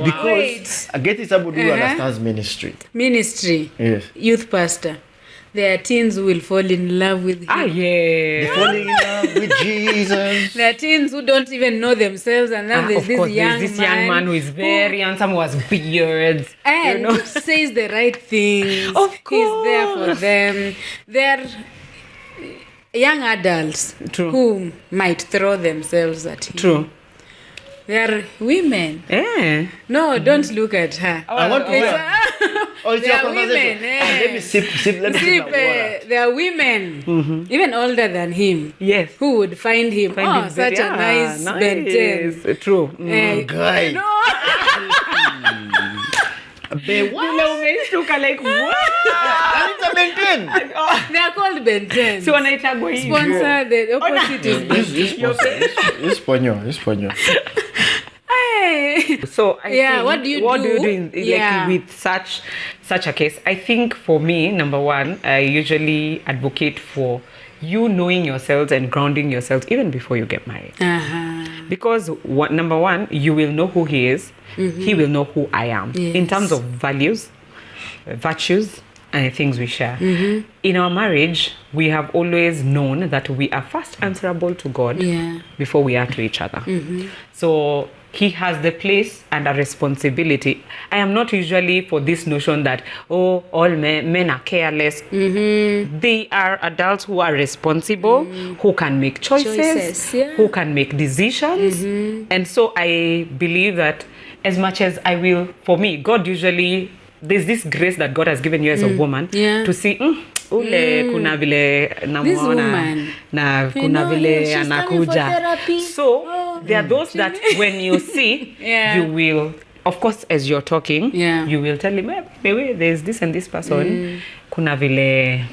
Because I get somebody who understands ministry. Ministry. Yes. Youth pastor. There are teens who will fall in love with him. They're falling in love with Jesus. There are teens who don't even know themselves, and then there's this young man who is very handsome, who has beards, and says the right things. Of course. He's there for them. They're young adults who might throw themselves at him. True. They are women. No, don't look at her. I want to they are women. Let me sip water. They are women, even older than him. Yes. Who would find him? Such a nice Ben 10. True. Guy. No. Like what? They are called Ben 10. So wanaitagwa hivi. Sponsor, the opposite is Español. So I think, what do you do like with such a case? I think for me, number one, I usually advocate for you knowing yourselves and grounding yourselves even before you get married. Because number one, you will know who he is. He will know who I am in terms of values, virtues, and things we share. In our marriage, we have always known that we are first answerable to God before we are to each other. So he has the place and a responsibility. I am not usually for this notion that, all men are careless. They are adults who are responsible, who can make choices, who can make decisions. And so I believe that as much as I will, for me, God usually, there's this grace that God has given you as a woman to see, kuna vile namuona na kuna vile anakuja. So there are those that when you see, you will, of course, as you're talking, you will tell him, maybe there's this and this person. Kuna vile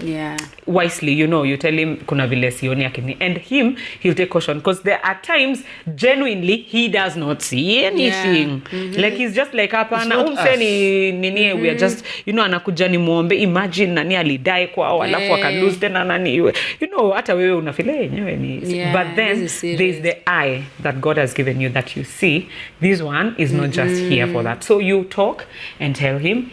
wisely, you tell him kuna vile sioni akini, and he'll take caution, because there are times genuinely he does not see anything. Like he's just like hapana umseni nini, we are just anakuja ni muombe, imagine nani alidai kwao alafu akalose tena nani, hata wewe unafeel yenyewe ni, but then there's the eye that God has given you that you see this one is not just here for that, so you talk and tell him.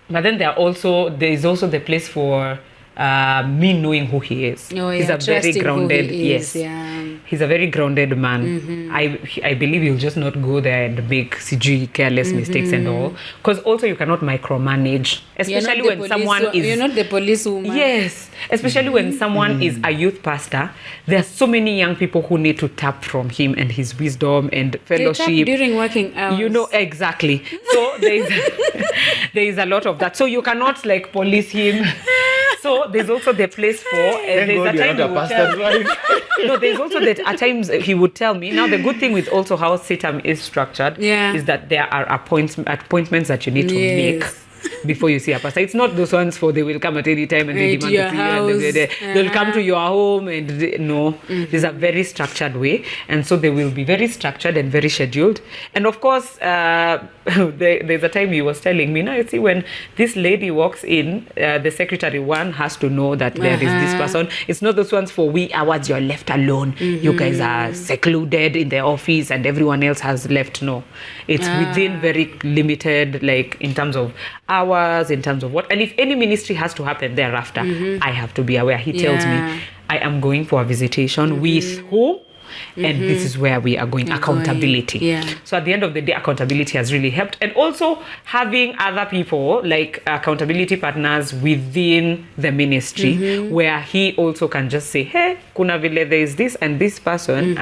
But then there is also the place for me knowing who he is. He's a very grounded, he's a very grounded man. I believe he'll just not go there and make CG careless mistakes and all. Because also you cannot micromanage, especially when someone is... You're not the police woman. Yes, especially when someone is a youth pastor. There are so many young people who need to tap from him and his wisdom and fellowship. They tap during working hours. Exactly. So there is a lot of that. So you cannot like police him. So there's also the place for... there's a time there's also that at times he would tell me. Now the good thing with also how CITAM is structured is that there are appointments that you need to make before you see a pastor. It's not those ones for they will come at any time and they demand to see you and they'll come to your home no. There's a very structured way, and so they will be very structured and very scheduled. And of course, there's a time he was telling me, you see, when this lady walks in, the secretary one has to know that there is this person. It's not those ones for wee hours you're left alone. You guys are secluded in the office and everyone else has left. No, it's within very limited, like in terms of hours, in terms of what. And if any ministry has to happen thereafter, I have to be aware. He tells me, I am going for a visitation with whom? And this is where we are going, accountability. So at the end of the day, accountability has really helped. And also having other people, like accountability partners within the ministry, where he also can just say, hey, kuna vile, there is this and this person,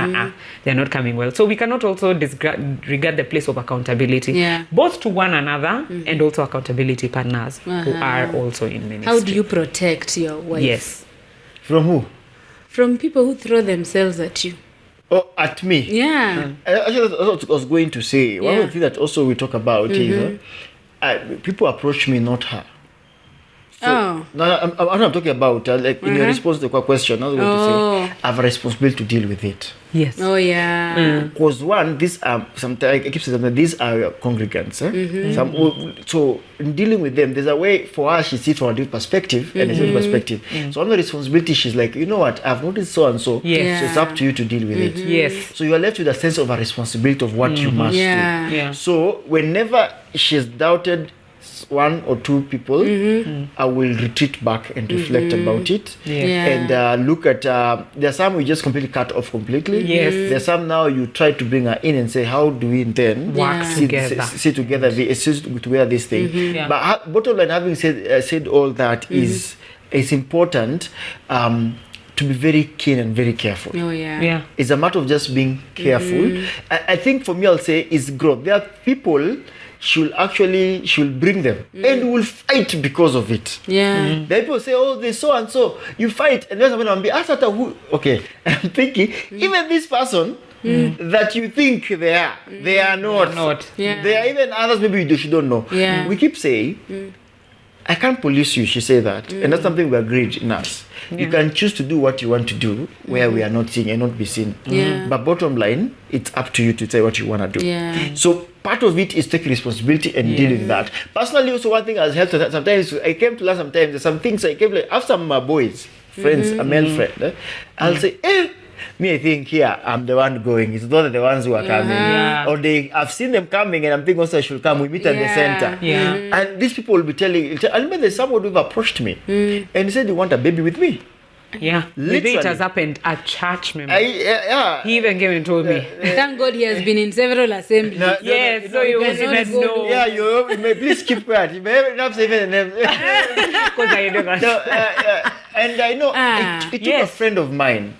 they're not coming well. So we cannot also disregard the place of accountability, both to one another and also accountability partners who are also in ministry. How do you protect your wife? Yes. From who? From people who throw themselves at you. Oh, at me? Yeah. Actually, that's what I was going to say. One of the things that also we talk about is people approach me, not her. So, now I'm talking about, like in your response to the question, I was going to say, I have a responsibility to deal with it. Yes. Oh, yeah. Because one, these are, sometimes I keep saying that these are congregants. So in dealing with them, there's a way for us, she sees from a different perspective and a different perspective. So on the responsibility, she's like, you know what, I've noticed so and so. Yes. So it's up to you to deal with it. Yes. So you are left with a sense of a responsibility of what you must do. Yeah. So whenever she's doubted one or two people, I will retreat back and reflect about it and look at there's some we just completely cut off completely. There's some now you try to bring her in and say, how do we then see together this thing. But bottom line, having said all that, is important to be very keen and very careful. It's a matter of just being careful. I think for me, I'll say is growth. There are people she'll bring them and will fight because of it. The people say, oh, they so and so, you fight, and then when I'm being asked who, okay, I'm thinking, even this person that you think they are not. There are even others maybe she don't know. We keep saying, I can't police you, she said that. And that's something we agreed in us. You can choose to do what you want to do where we are not seeing and not be seen. But bottom line, it's up to you to say what you want to do. So part of it is taking responsibility and dealing with that. Personally, also one thing has helped. Sometimes I came to learn. Sometimes there's some things I came like have some boys, friends, a male friend. I'll say, me, I think here I'm the one going. It's not the ones who are coming. Or I've seen them coming and I'm thinking also I should come. We meet at the center. And these people will be telling. I remember there's someone who approached me and he said, "You want a baby with me?" Maybe it has happened at church, member. He even came and told me. Thank God he has been in several assemblies. So you will even know. You may please keep quiet. You may not say even name. Because I know that. And I know it took a friend of mine.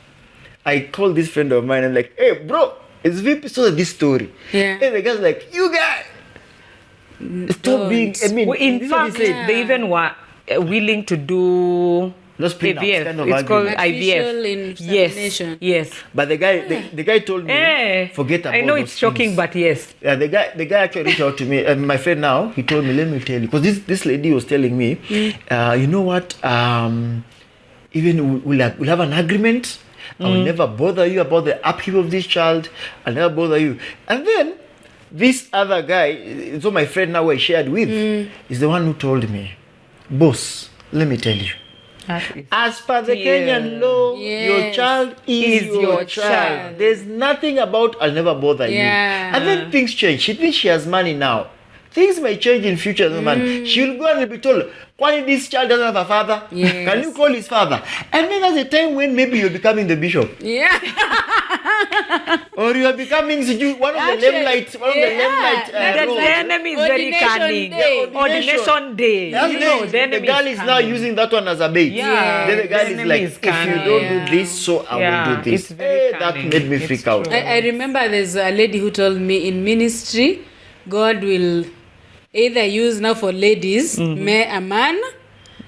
I called this friend of mine and like, hey bro, it's VP so this story. And the guy's like, you guys stop being, I mean, in fact, they even were willing to do IVF. Kind of it's called IVF. Yes. But the guy told me, forget about it. I know it's shocking, but yes. Yeah, the guy actually reached out to me, and my friend now, he told me, let me tell you, because this lady was telling me, you know what, even we'll have an agreement. I will never bother you about the upkeep of this child. I'll never bother you. And then this other guy, so my friend now I shared with, is the one who told me, boss, let me tell you. As per the Kenyan law, your child is your child. There's nothing about I'll never bother you. And then things change. She thinks she has money now. Things may change in future, man. She'll go and be told, why this child doesn't have a father? Can you call his father? And then there's a time when maybe you're becoming the bishop. Or you are becoming one of the lamelight. The enemy is very cunning. Ordination day. The girl is now using that one as a bait. Then the girl is like, if you don't do this, so I will do this. That made me freak out. I remember there's a lady who told me in ministry, God will either use now for ladies, a man,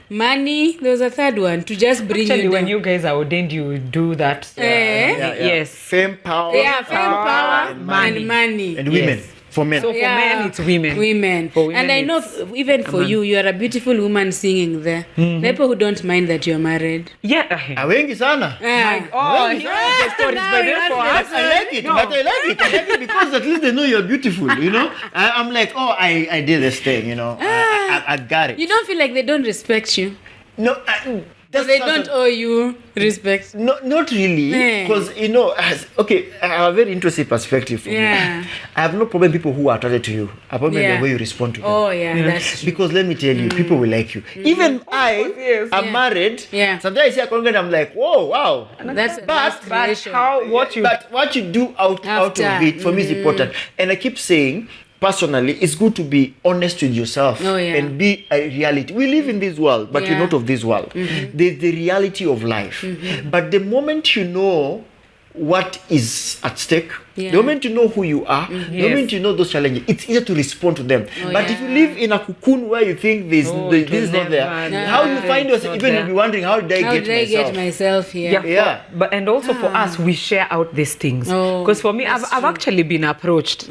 money, there was a third one, to just bring you down. When you guys are ordained, you do that. Yes. Fame, power. Fame, power, and money. And women. For men. So for men, it's women. Women. For women, and I know even for you are a beautiful woman singing there. People who don't mind that you're married. Yeah. Wengi sana. Oh, here are the stories, but then for us, I like it, but I like it because at least they know you're beautiful, you know. I'm like, oh, I did this thing, you know. I got it. You don't feel like they don't respect you? No, They don't owe you respect. No, not really, because you know, I have a very interesting perspective for me. I have no problem with people who are attracted to you. I problem the way you respond to them. Oh yeah, that's true. Because let me tell you, people will like you. Even I am married. Yeah. Sometimes I see a congregation, I'm like, whoa, wow. That's but what you do out of it for me is important. And I keep saying, personally, it's good to be honest with yourself and be a reality. We live in this world, but we're not of this world. There's the reality of life. But the moment you know what is at stake, the moment you know who you are, the moment you know those challenges, it's easier to respond to them. But if you live in a cocoon where you think this is not there, how you find yourself, even you'll be wondering, how did I get myself here? But and also for us, we share out these things. Because for me, I've actually been approached.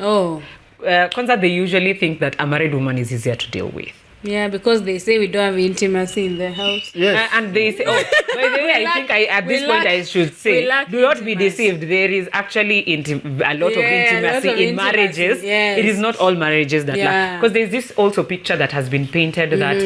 Kwanza, they usually think that a married woman is easier to deal with. Yeah, because they say we don't have intimacy in the house. Yes. And they say, by the way, I think at this point I should say, do not be deceived. There is actually a lot of intimacy in marriages. Yes. It is not all marriages that lack. Because there's this also picture that has been painted that,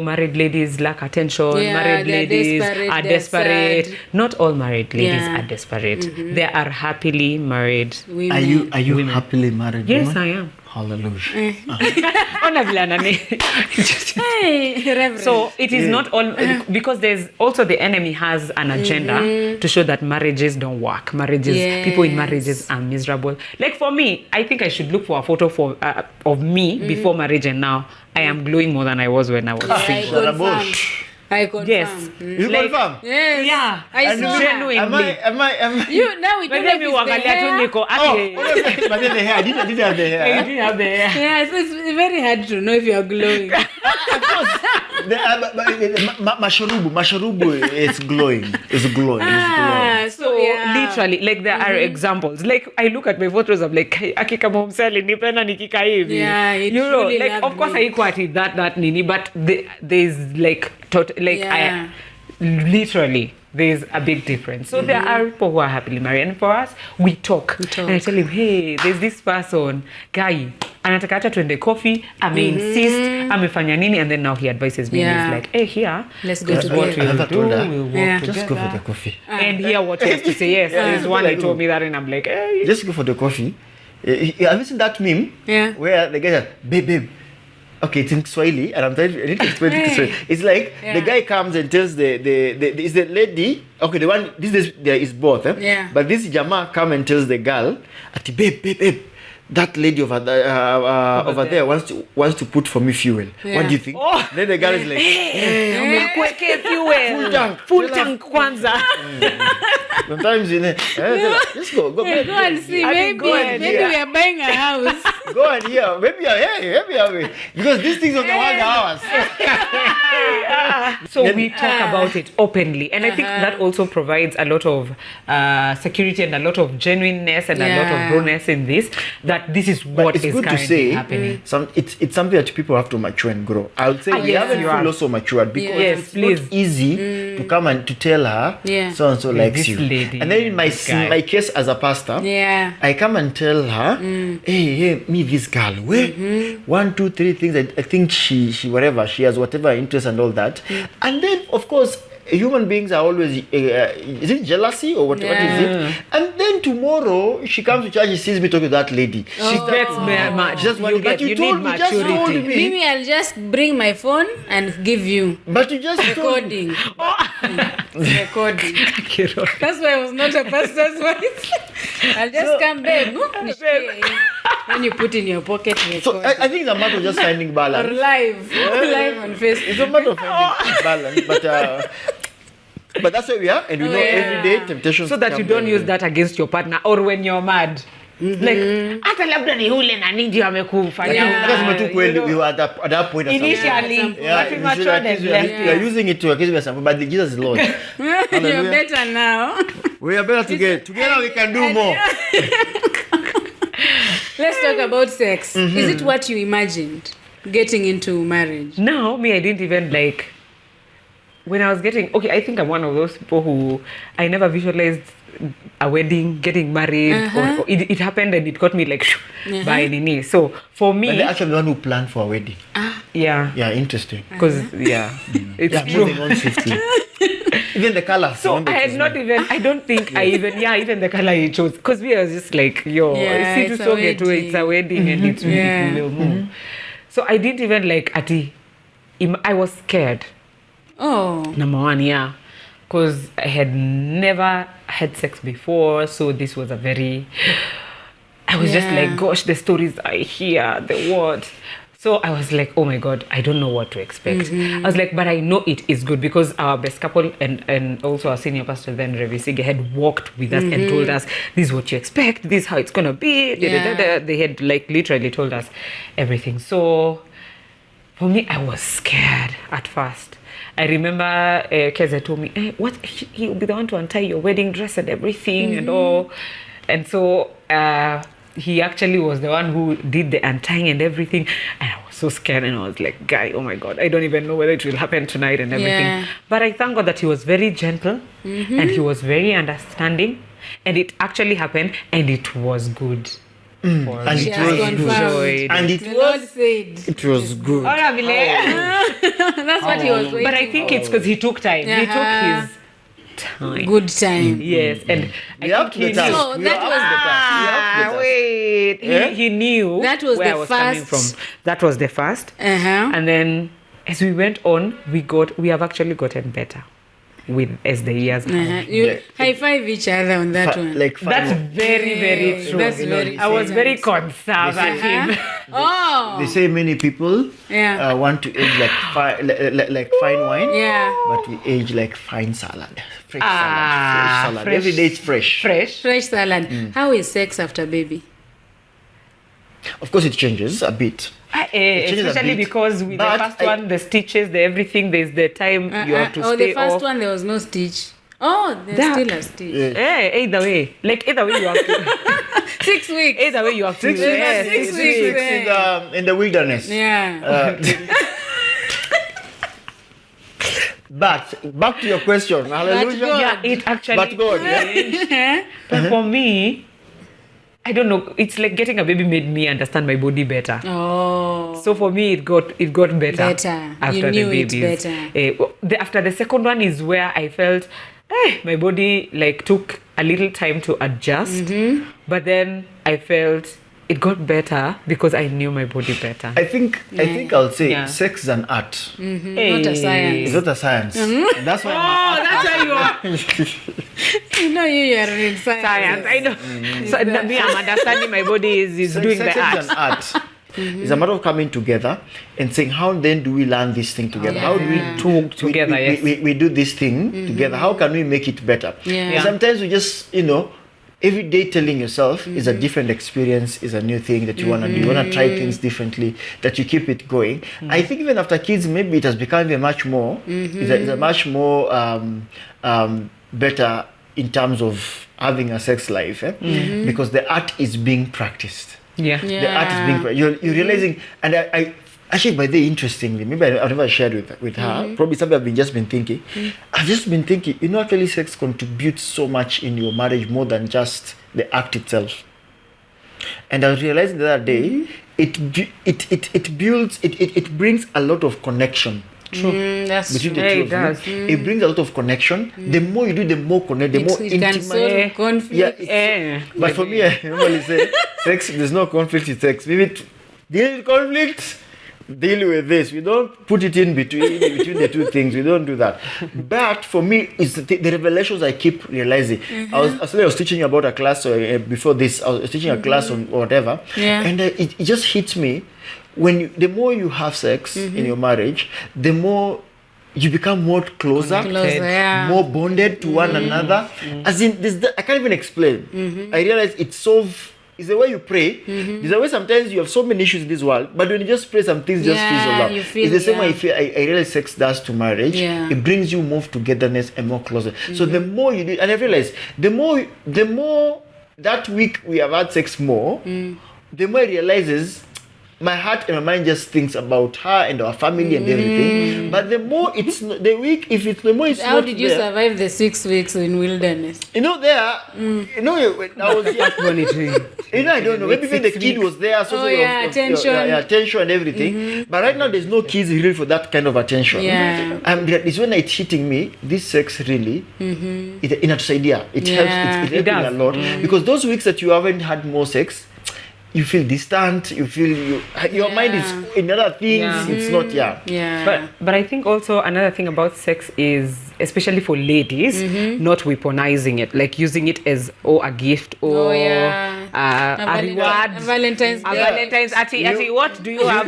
married ladies lack attention, married ladies are desperate. Not all married ladies are desperate. There are happily married women. Are you happily married? Yes, woman? I am. Hallelujah. So it is not all, because there's also the enemy has an agenda to show that marriages don't work. People in marriages are miserable. Like for me, I think I should look for a photo of me before marriage, and now I am glowing more than I was when I was single. I confirm. Yes. You confirm? Yes. Yeah. I saw. Genuinely. Am I? You now we don't know if it's the hair. But then the hair. I didn't have the hair. You didn't have the hair. Yeah, so it's very hard to know if you are glowing. Of course. Masharubu is glowing. It's glowing. So literally, like there are examples. Like I look at my photos of like akika momseli nipenda nikika hivi. Yeah, you know, really like of course I equate that nini, but there's like literally there's a big difference. So there are people who are happily married, and for us we talk. And I tell him, hey, there's this person guy anataka hata tuende coffee, insist, amefanya nini, and then now he advises me. And he's like, hey, here, let's go to what we'll do. We'll walk together. Just go for the coffee. And hear what he has to say. Yes, there's one he told me that, and I'm like, hey. Just go for the coffee. Have you seen that meme? Yeah. Where the guy says, babe. Okay, it's in Swahili, and I need to explain it to Swahili. It's like the guy comes and tells the lady, okay, the one, there is both, Yeah. But this Jama come and tells the girl, ati babe, that lady over there wants to put for me fuel. Yeah. What do you think? Then the girl is like, full tank kwanza. Sometimes just go and see. Maybe we are buying a house. Go and hear. Maybe because these things don't want hours. So we talk about it openly, and I think that also provides a lot of security and a lot of genuineness and a lot of rawness in this. That this is what is currently happening. It's something that people have to mature and grow. I would say we haven't fully also matured because it's not easy to come and to tell her so and so likes you. Lady, and then in my case as a pastor, I come and tell her, hey, me this girl, 1, 2, 3 things. I think she whatever she has, whatever interest and all that. And then of course, human beings are always is it jealousy or what is it? And then tomorrow she comes to church, she sees me talking to that lady. She gets much. Just you told me, just told me. Maybe I'll just bring my phone and give you. But you just recording. Recording. That's why I was not a pastor's wife. I'll just come, babe. When you put in your pocket. So I think it's a matter of just finding balance. Or live on Facebook. It's a matter of finding balance, but that's where we are, and we know every day temptations. So that you don't use that against your partner or when you're mad. Like hata labda ni ule na nini amekufanya. We were at that point initially, but we matured and we are using it to accuse something, but Jesus is Lord. You're better now. We are better together. Together we can do more. let's talk about sex. Is it what you imagined getting into marriage? Now, me, I didn't even like, when I was getting, okay, I think I'm one of those people who, I never visualized a wedding, getting married, or it happened and it got me like, by Nini. So for me. But they're actually the one who planned for a wedding. Yeah. Yeah, interesting. Because, it's true. Moving on swiftly. Even the color. So I had not even, I don't think I even, even the color he chose. Because we were just like, it's a wedding and it's will move. So I didn't even like, I was scared. Oh. Number one, because I had never had sex before, so this was a very, I was just like, gosh, the stories I hear, the words. So I was like, oh my God, I don't know what to expect. I was like, but I know it is good, because our best couple and also our senior pastor then, Revi Sige, had walked with us and told us, this is what you expect, this is how it's going to be. They had like literally told us everything. So for me, I was scared at first. I remember Keza told me, he'll be the one to untie your wedding dress and everything and all. And so he actually was the one who did the untying and everything. And I was so scared, and I was like, guy, oh my God, I don't even know whether it will happen tonight and everything. But I thank God that he was very gentle and he was very understanding. And it actually happened, and it was good. And it was good. And it was good. That's what he was waiting. But I think it's because he took time. He took his time. Good time. Yes, and I think he knew. So that was he knew that was where the I was first. coming from. That was the first. And then as we went on, we have actually gotten better as the years have. You high five each other on that one. That's very, very true. That's very I was very conservative. They say many people want to age like fine wine, but we age like fine salad. Fresh salad. Every day it's fresh. Fresh salad. How is sex after baby? Of course, it changes a bit. Especially because with the first one, the stitches, the everything, there's the time you have to stay the first off. one, there was no stitch. Oh, there's still a stitch. Either way. Either way you have to. 6 weeks. Either way you have to. 6 weeks. 6 weeks in the wilderness. Yeah. But back to your question. Hallelujah. It actually. But God. But for me, I don't know. It's like getting a baby made me understand my body better. Oh. So for me, it got better. After you knew the it better. After the second one is where I felt my body like took a little time to adjust. But then I felt it got better because I knew my body better. I think I'll say sex is an art. Not a science. It's not a science. That's why. That's why you are. You know you are in Science. I know. So me, I'm understanding my body is doing the art. Sex is an art. It's a matter of coming together and saying, how then do we learn this thing together? How do we talk together? We do this thing together. How can we make it better? Sometimes we just, every day telling yourself is a different experience, is a new thing that you want to do. You want to try things differently, that you keep it going. I think even after kids, maybe it has become even much more, it's a much more better in terms of having a sex life, because the art is being practiced. The art is being practiced. You're realizing, and I actually, by the way, interestingly, maybe I've never shared with her, probably something I've just been thinking. I've just been thinking, actually sex contributes so much in your marriage more than just the act itself. And I was realizing the other day, it builds, it brings a lot of connection. That's between true. the two of you. It brings a lot of connection. The more you do, the more connect, the more intimate. Can solve conflict. But for me, I normally say, sex, there's no conflict in sex. Maybe deal with conflict, deal with this. We don't put it in between the two things. We don't do that. But for me, it's the revelations I keep realizing. I was teaching about a class before this. I was teaching a class on whatever, and it just hits me. The more you have sex in your marriage, the more you become more closer more bonded to one another. As in, I can't even explain. I realize it's the way you pray. There's a way sometimes you have so many issues in this world, but when you just pray, some things just fizzle out. It's the same way I realize sex does to marriage. It brings you more togetherness and more closer. So the more you do, and I realize the more that week we have had sex more, the more he realizes, my heart and my mind just thinks about her and our family and everything. But the more it's not, the week, if it's the more it's How not did you there, survive the 6 weeks in wilderness? you know, when I was young, I don't know, maybe when the kid was there, so attention and everything. But right now, there's no kids really for that kind of attention. Yeah. It's when it's hitting me, this sex really, it's idea. It helps, it helps a lot. Because those weeks that you haven't had more sex, you feel distant, you feel your mind is in other things. It's not But I think also another thing about sex is, especially for ladies, not weaponizing it, like using it as a gift or a reward. Valentine's Day. Valentine's Ati, what do you have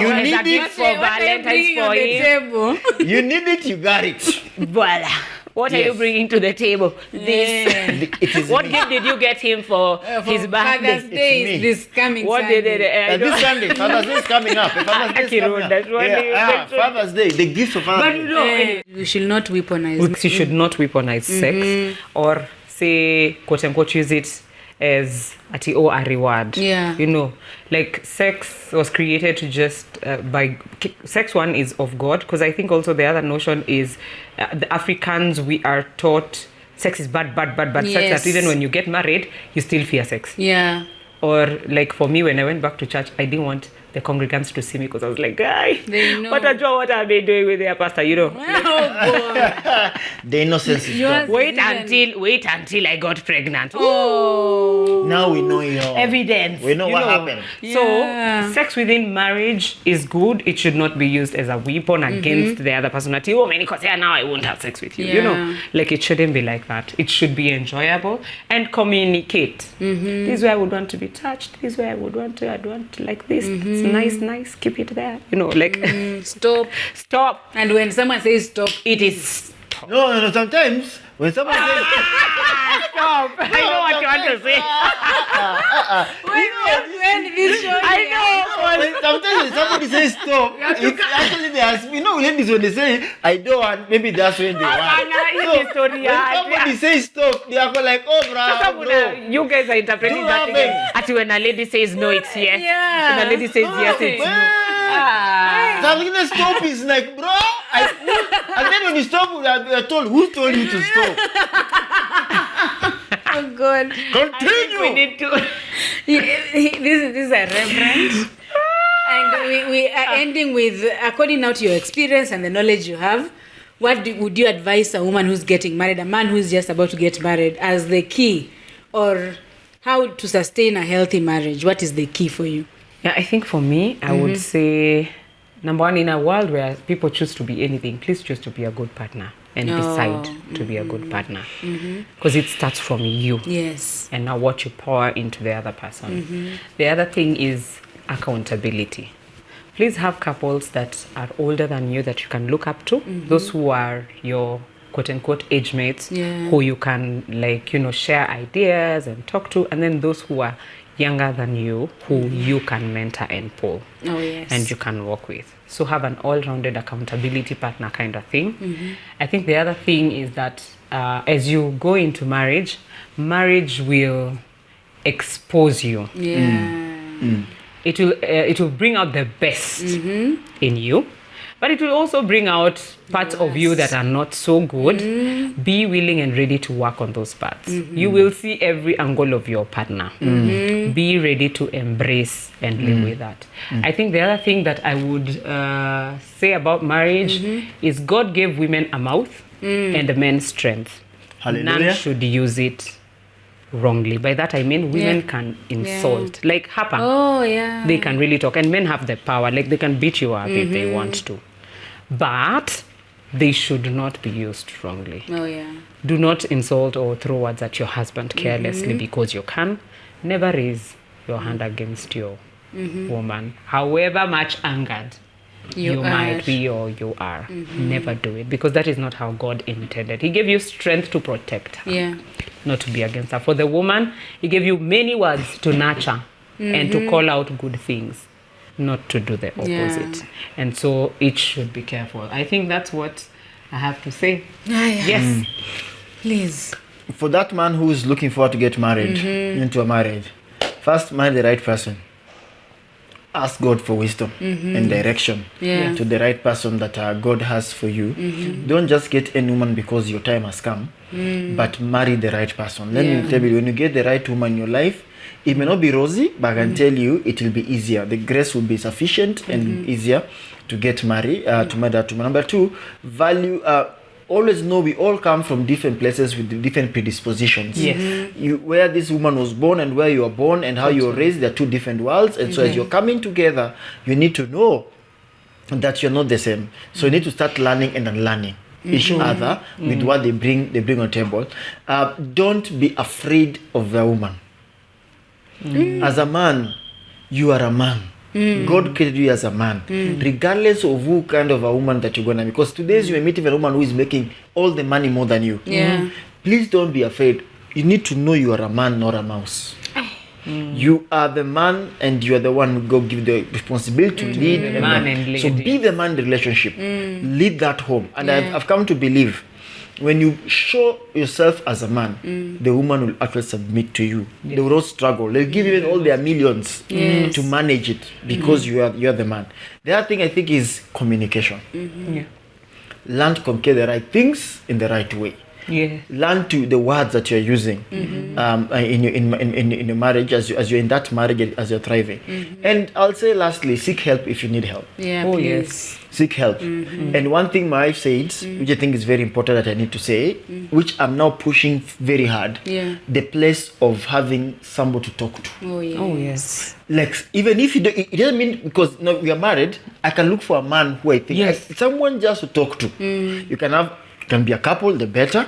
You as need a gift it for Valentine's for him? you need it, you got it. Voila. What are you bringing to the table? This. It is What me. gift did you get him for his birthday? Father's Day me. is this coming What Sunday. did it? This Sunday, Father's Day is coming up. Father's Day is coming up. That's what Father's Day, the gift of Father's Day. But no, You should not weaponize. you should not weaponize sex or say, quote unquote, use it as a reward. Yeah. You know, like sex was created to just sex one is of God, because I think also the other notion is the Africans, we are taught sex is bad, Yes. such that even when you get married, you still fear sex. Yeah. Or like for me, when I went back to church, I didn't want the congregants to see me because I was like, guy, They know. what have they doing with their pastor, you know? The innocence is Yours- gone. Wait until I got pregnant. Now we know your Evidence. We know you what happened. Yeah. So sex within marriage is good. It should not be used as a weapon against the other person. Now I won't have sex with you. You know, like it shouldn't be like that. It should be enjoyable and communicate. This is where I would want to be touched. This is where I'd want like this. It's nice. Keep it there. You know, like stop. And when someone says stop, It is. No. Sometimes when someone says Stop. I know what you want to say. when this show I know. sometimes when somebody says stop, it's actually they ask me. No, ladies when they say I don't want, maybe that's when they want. It's story. When somebody says stop, they are like, oh, bro. You guys are interpreting Do that that again. thing. Actually, when a lady says no, it's yes. Yeah. When a lady says yes, it's no. Something that stop is like, bro. And then when you stop, we are told, who told you to stop? Oh God. We Continue. need to. This is a reverend. And we are ending with, according now to your experience and the knowledge you have, would you advise a woman who's getting married, a man who's just about to get married, as the key, or how to sustain a healthy marriage? What is the key for you? Yeah, I think for me, I would say, number one, in a world where people choose to be anything, please choose to be a good partner and decide to be a good partner. Because it starts from you. Yes. And now what you pour into the other person. The other thing is accountability. Please have couples that are older than you that you can look up to. Those who are your quote-unquote age mates, who you can share ideas and talk to. And then those who are younger than you, who you can mentor and pull. Oh, yes. And you can work with. So have an all-rounded accountability partner kind of thing. I think the other thing is that as you go into marriage will expose you. Yeah. It will bring out the best in you, but it will also bring out parts of you that are not so good. Be willing and ready to work on those parts. You will see every angle of your partner. Be ready to embrace and live with that. I think the other thing that I would say about marriage is God gave women a mouth and men strength. Hallelujah. None should use it wrongly. By that I mean women can insult, like happen. Oh, yeah. They can really talk, and men have the power, like they can beat you up if they want to, but they should not be used wrongly. Oh, yeah. Do not insult or throw words at your husband carelessly because you can. Never raise your hand against your woman, however much angered you might be or you are. Never do it, because that is not how God intended. He gave you strength to protect her, not to be against her. For the woman, he gave you many words to nurture and to call out good things, not to do the opposite. And so each should be careful. I think that's what I have to say. Yes. Please. For that man who is looking forward to get married into a marriage, First, marry the right person. Ask God for wisdom and direction to the right person that God has for you. Don't just get any woman because your time has come, but marry the right person. Let me tell you, when you get the right woman in your life, it may not be rosy, but I can tell you it will be easier. The grace will be sufficient and easier to get married, to marry that woman. Number two, value. Always know we all come from different places with different predispositions. Where this woman was born and where you are born and how you were raised, they're two different worlds. And so as you're coming together, you need to know that you're not the same. So you need to start learning and unlearning each other with what they bring on the table. Don't be afraid of a woman. As a man, you are a man. God created you as a man, regardless of who kind of a woman that you're gonna be. Because today you may meet a woman who is making all the money more than you. Please don't be afraid. You need to know you are a man, not a mouse. You are the man, and you are the one who God give the responsibility to lead a man. So be the man in the relationship. Lead that home. And I've come to believe, when you show yourself as a man, the woman will actually submit to you. They will not struggle. They'll give you all their millions to manage it because you are the man. The other thing I think is communication. Learn to communicate the right things in the right way. Learn to the words that you're using in your marriage as you're in that marriage, as you're thriving. And I'll say lastly, seek help if you need help. Seek help. And one thing my wife said, which I think is very important that I need to say, which I'm now pushing very hard, the place of having somebody to talk to. Like, even if you don't, it doesn't mean because we are married, I can look for a man who I think someone just to talk to. You can be a couple, the better.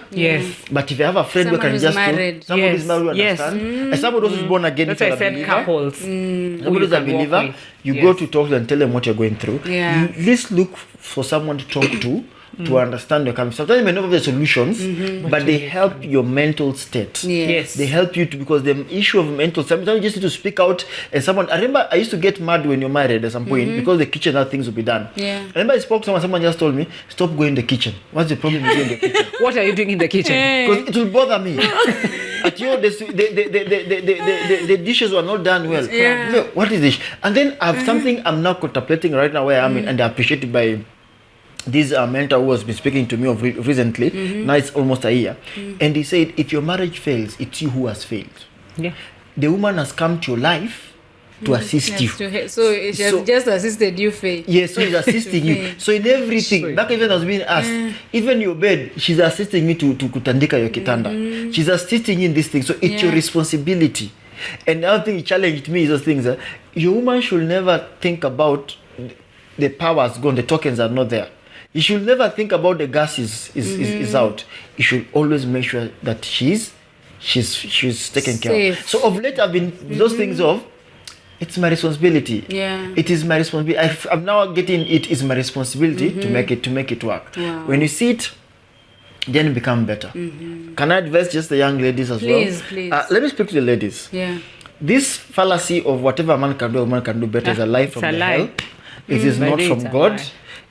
But if you have a friend who can just married. talk, somebody is married who understand, and somebody who is born again, that's why I said couples. Somebody who is a believer, you go to talk to and tell them what you're going through. You just look for someone to talk to understand your coming. Sometimes you may not have the solutions, but they help your mental state. They help you to, because the issue of mental, sometimes you just need to speak out. And someone, I remember I used to get mad when you're married at some point because the kitchen, other things will be done. I remember I spoke to someone just told me, stop going in the kitchen. What's the problem with you in the kitchen? What are you doing in the kitchen? Because it will bother me. At you, the dishes were not done well. No, what is this? And then I have something I'm now contemplating right now where I'm in, and I appreciate it by this mentor who has been speaking to me of recently. Now it's almost a year. And he said, if your marriage fails, it's you who has failed. The woman has come to your life to assist you. So she has just assisted you, Faye. Yes, so she's assisting you. So in everything, back even I was being asked, even your bed, she's assisting me to kutandika your kitanda. She's assisting you in this thing. So it's your responsibility. And the other thing he challenged me is those things that your woman should never think about the power has gone, the tokens are not there. You should never think about the gas is out. You should always make sure that she's taken care of. So of late I've been those things of, it's my responsibility. It is my responsibility. I'm now getting it is my responsibility to make it work. When you see it, then it become better. Can I advise just the young ladies as well? Please. Let me speak to the ladies. This fallacy of whatever a man can do, a woman can do better is a lie from the hell. It is not from God.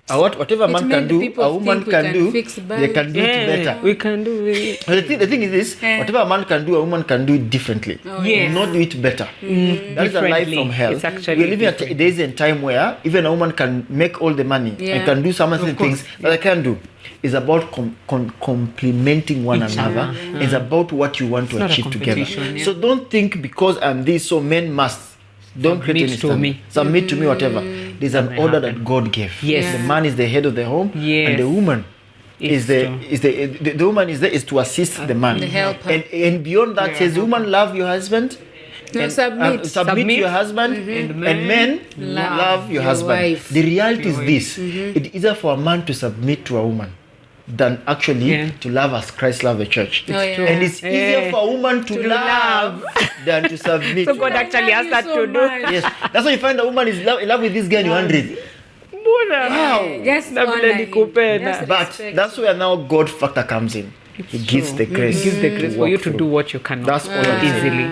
Whatever man can do, a woman can do, they can do it better. We can do it. The thing is this, whatever a man can do, a woman can do it differently. Not do it better. That is a lie from hell. We're living at days and time where even a woman can make all the money and can do some of the things that I can do. It's about complementing one another. It's about what you want to achieve together. So don't think because I'm this, so men must. Don't create any standard. Submit to me, whatever. There's an order that God gave. The man is the head of the home, and the woman is the woman is there is to assist the man. The helper. And beyond that says, woman, love your husband. Submit to your husband, and men love your husband. Wife. The reality is this: it's easier for a man to submit to a woman than actually to love as Christ loved the church. And it's easier for a woman to love than to submit. So God actually has that to do. Yes, that's why you find a woman is in love with this guy in 100. Wow. But that's where now God factor comes in. He gives the grace. He gives the grace for you to do what you cannot. That's all easily.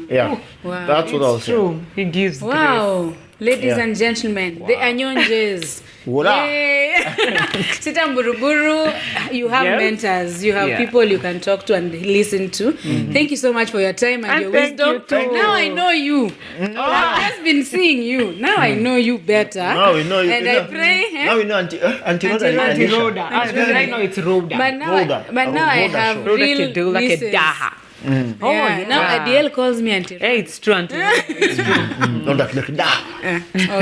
That's what I'll say. True. He gives grace. Ladies and gentlemen, the Anyonjes. Sita Mburuburu, you have mentors, you have people you can talk to and listen to. Thank you so much for your time and your wisdom. Now I know you. I've just been seeing you. Now I know you better. Now we know you. And I pray. Now we know Auntie Rodah. I know it's Rodah. But now I have Rawder real Kidula listens. Show. Now Adiel calls me Auntie. Hey, it's true, Auntie. It's true.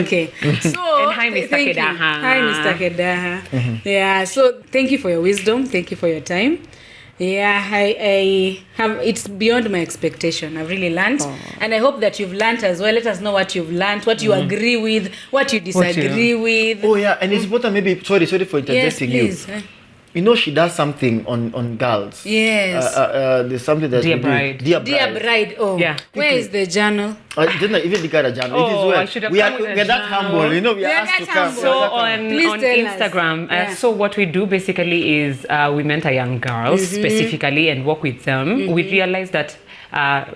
Okay. So And hi, Mr. thank you. Kedaha. Hi, Mr. Kedaha. Yeah. So thank you for your wisdom. Thank you for your time. Yeah, I have. It's beyond my expectation. I've really learned, and I hope that you've learned as well. Let us know what you've learned, what you agree with, what you disagree with. Oh yeah, and it's important. Maybe sorry for interjecting you. Yes, please. You know, she does something on girls. Yes. There's something that Dear Bride. Dear Bride. Dear Bride. Oh, Yeah. Where is the journal? Didn't I even got a journal? Oh, it is where I should have we are come with a we're that journal. humble. You know, we are We are asked to that come. humble. So We are that on Please tell us. Instagram, Yeah. so what we do basically is we mentor young girls specifically and work with them. We realize that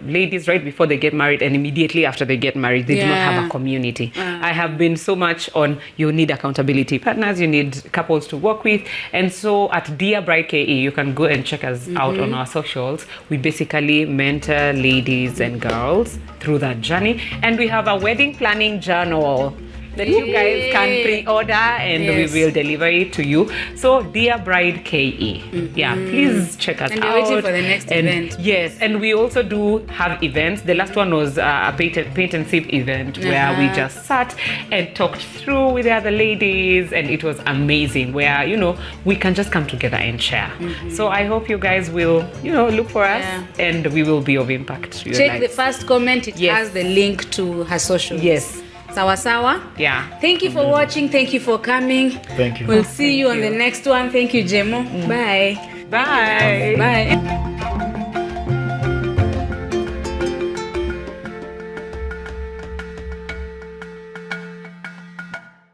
ladies right before they get married and immediately after they get married, they do not have a community. I have been so much on you need accountability partners, you need couples to work with. And so at Dear Bride KE, you can go and check us out on our socials. We basically mentor ladies and girls through that journey. And we have a wedding planning journal that you guys can pre-order and we will deliver it to you. So Dear Bride KE. Yeah, please check us out. And you're waiting for the next event. Yes, and we also do have events. The last one was a paint and sip event where we just sat and talked through with the other ladies, and it was amazing where, you know, we can just come together and share. So I hope you guys will, you know, look for us and we will be of impact to your Check the lives. first comment. It has the link to her social. Yes. Sawa sawa. Yeah. Thank you for watching. Thank you for coming. Thank you. We'll see you on the next one. Thank you, Jemo. Bye. Bye. Bye.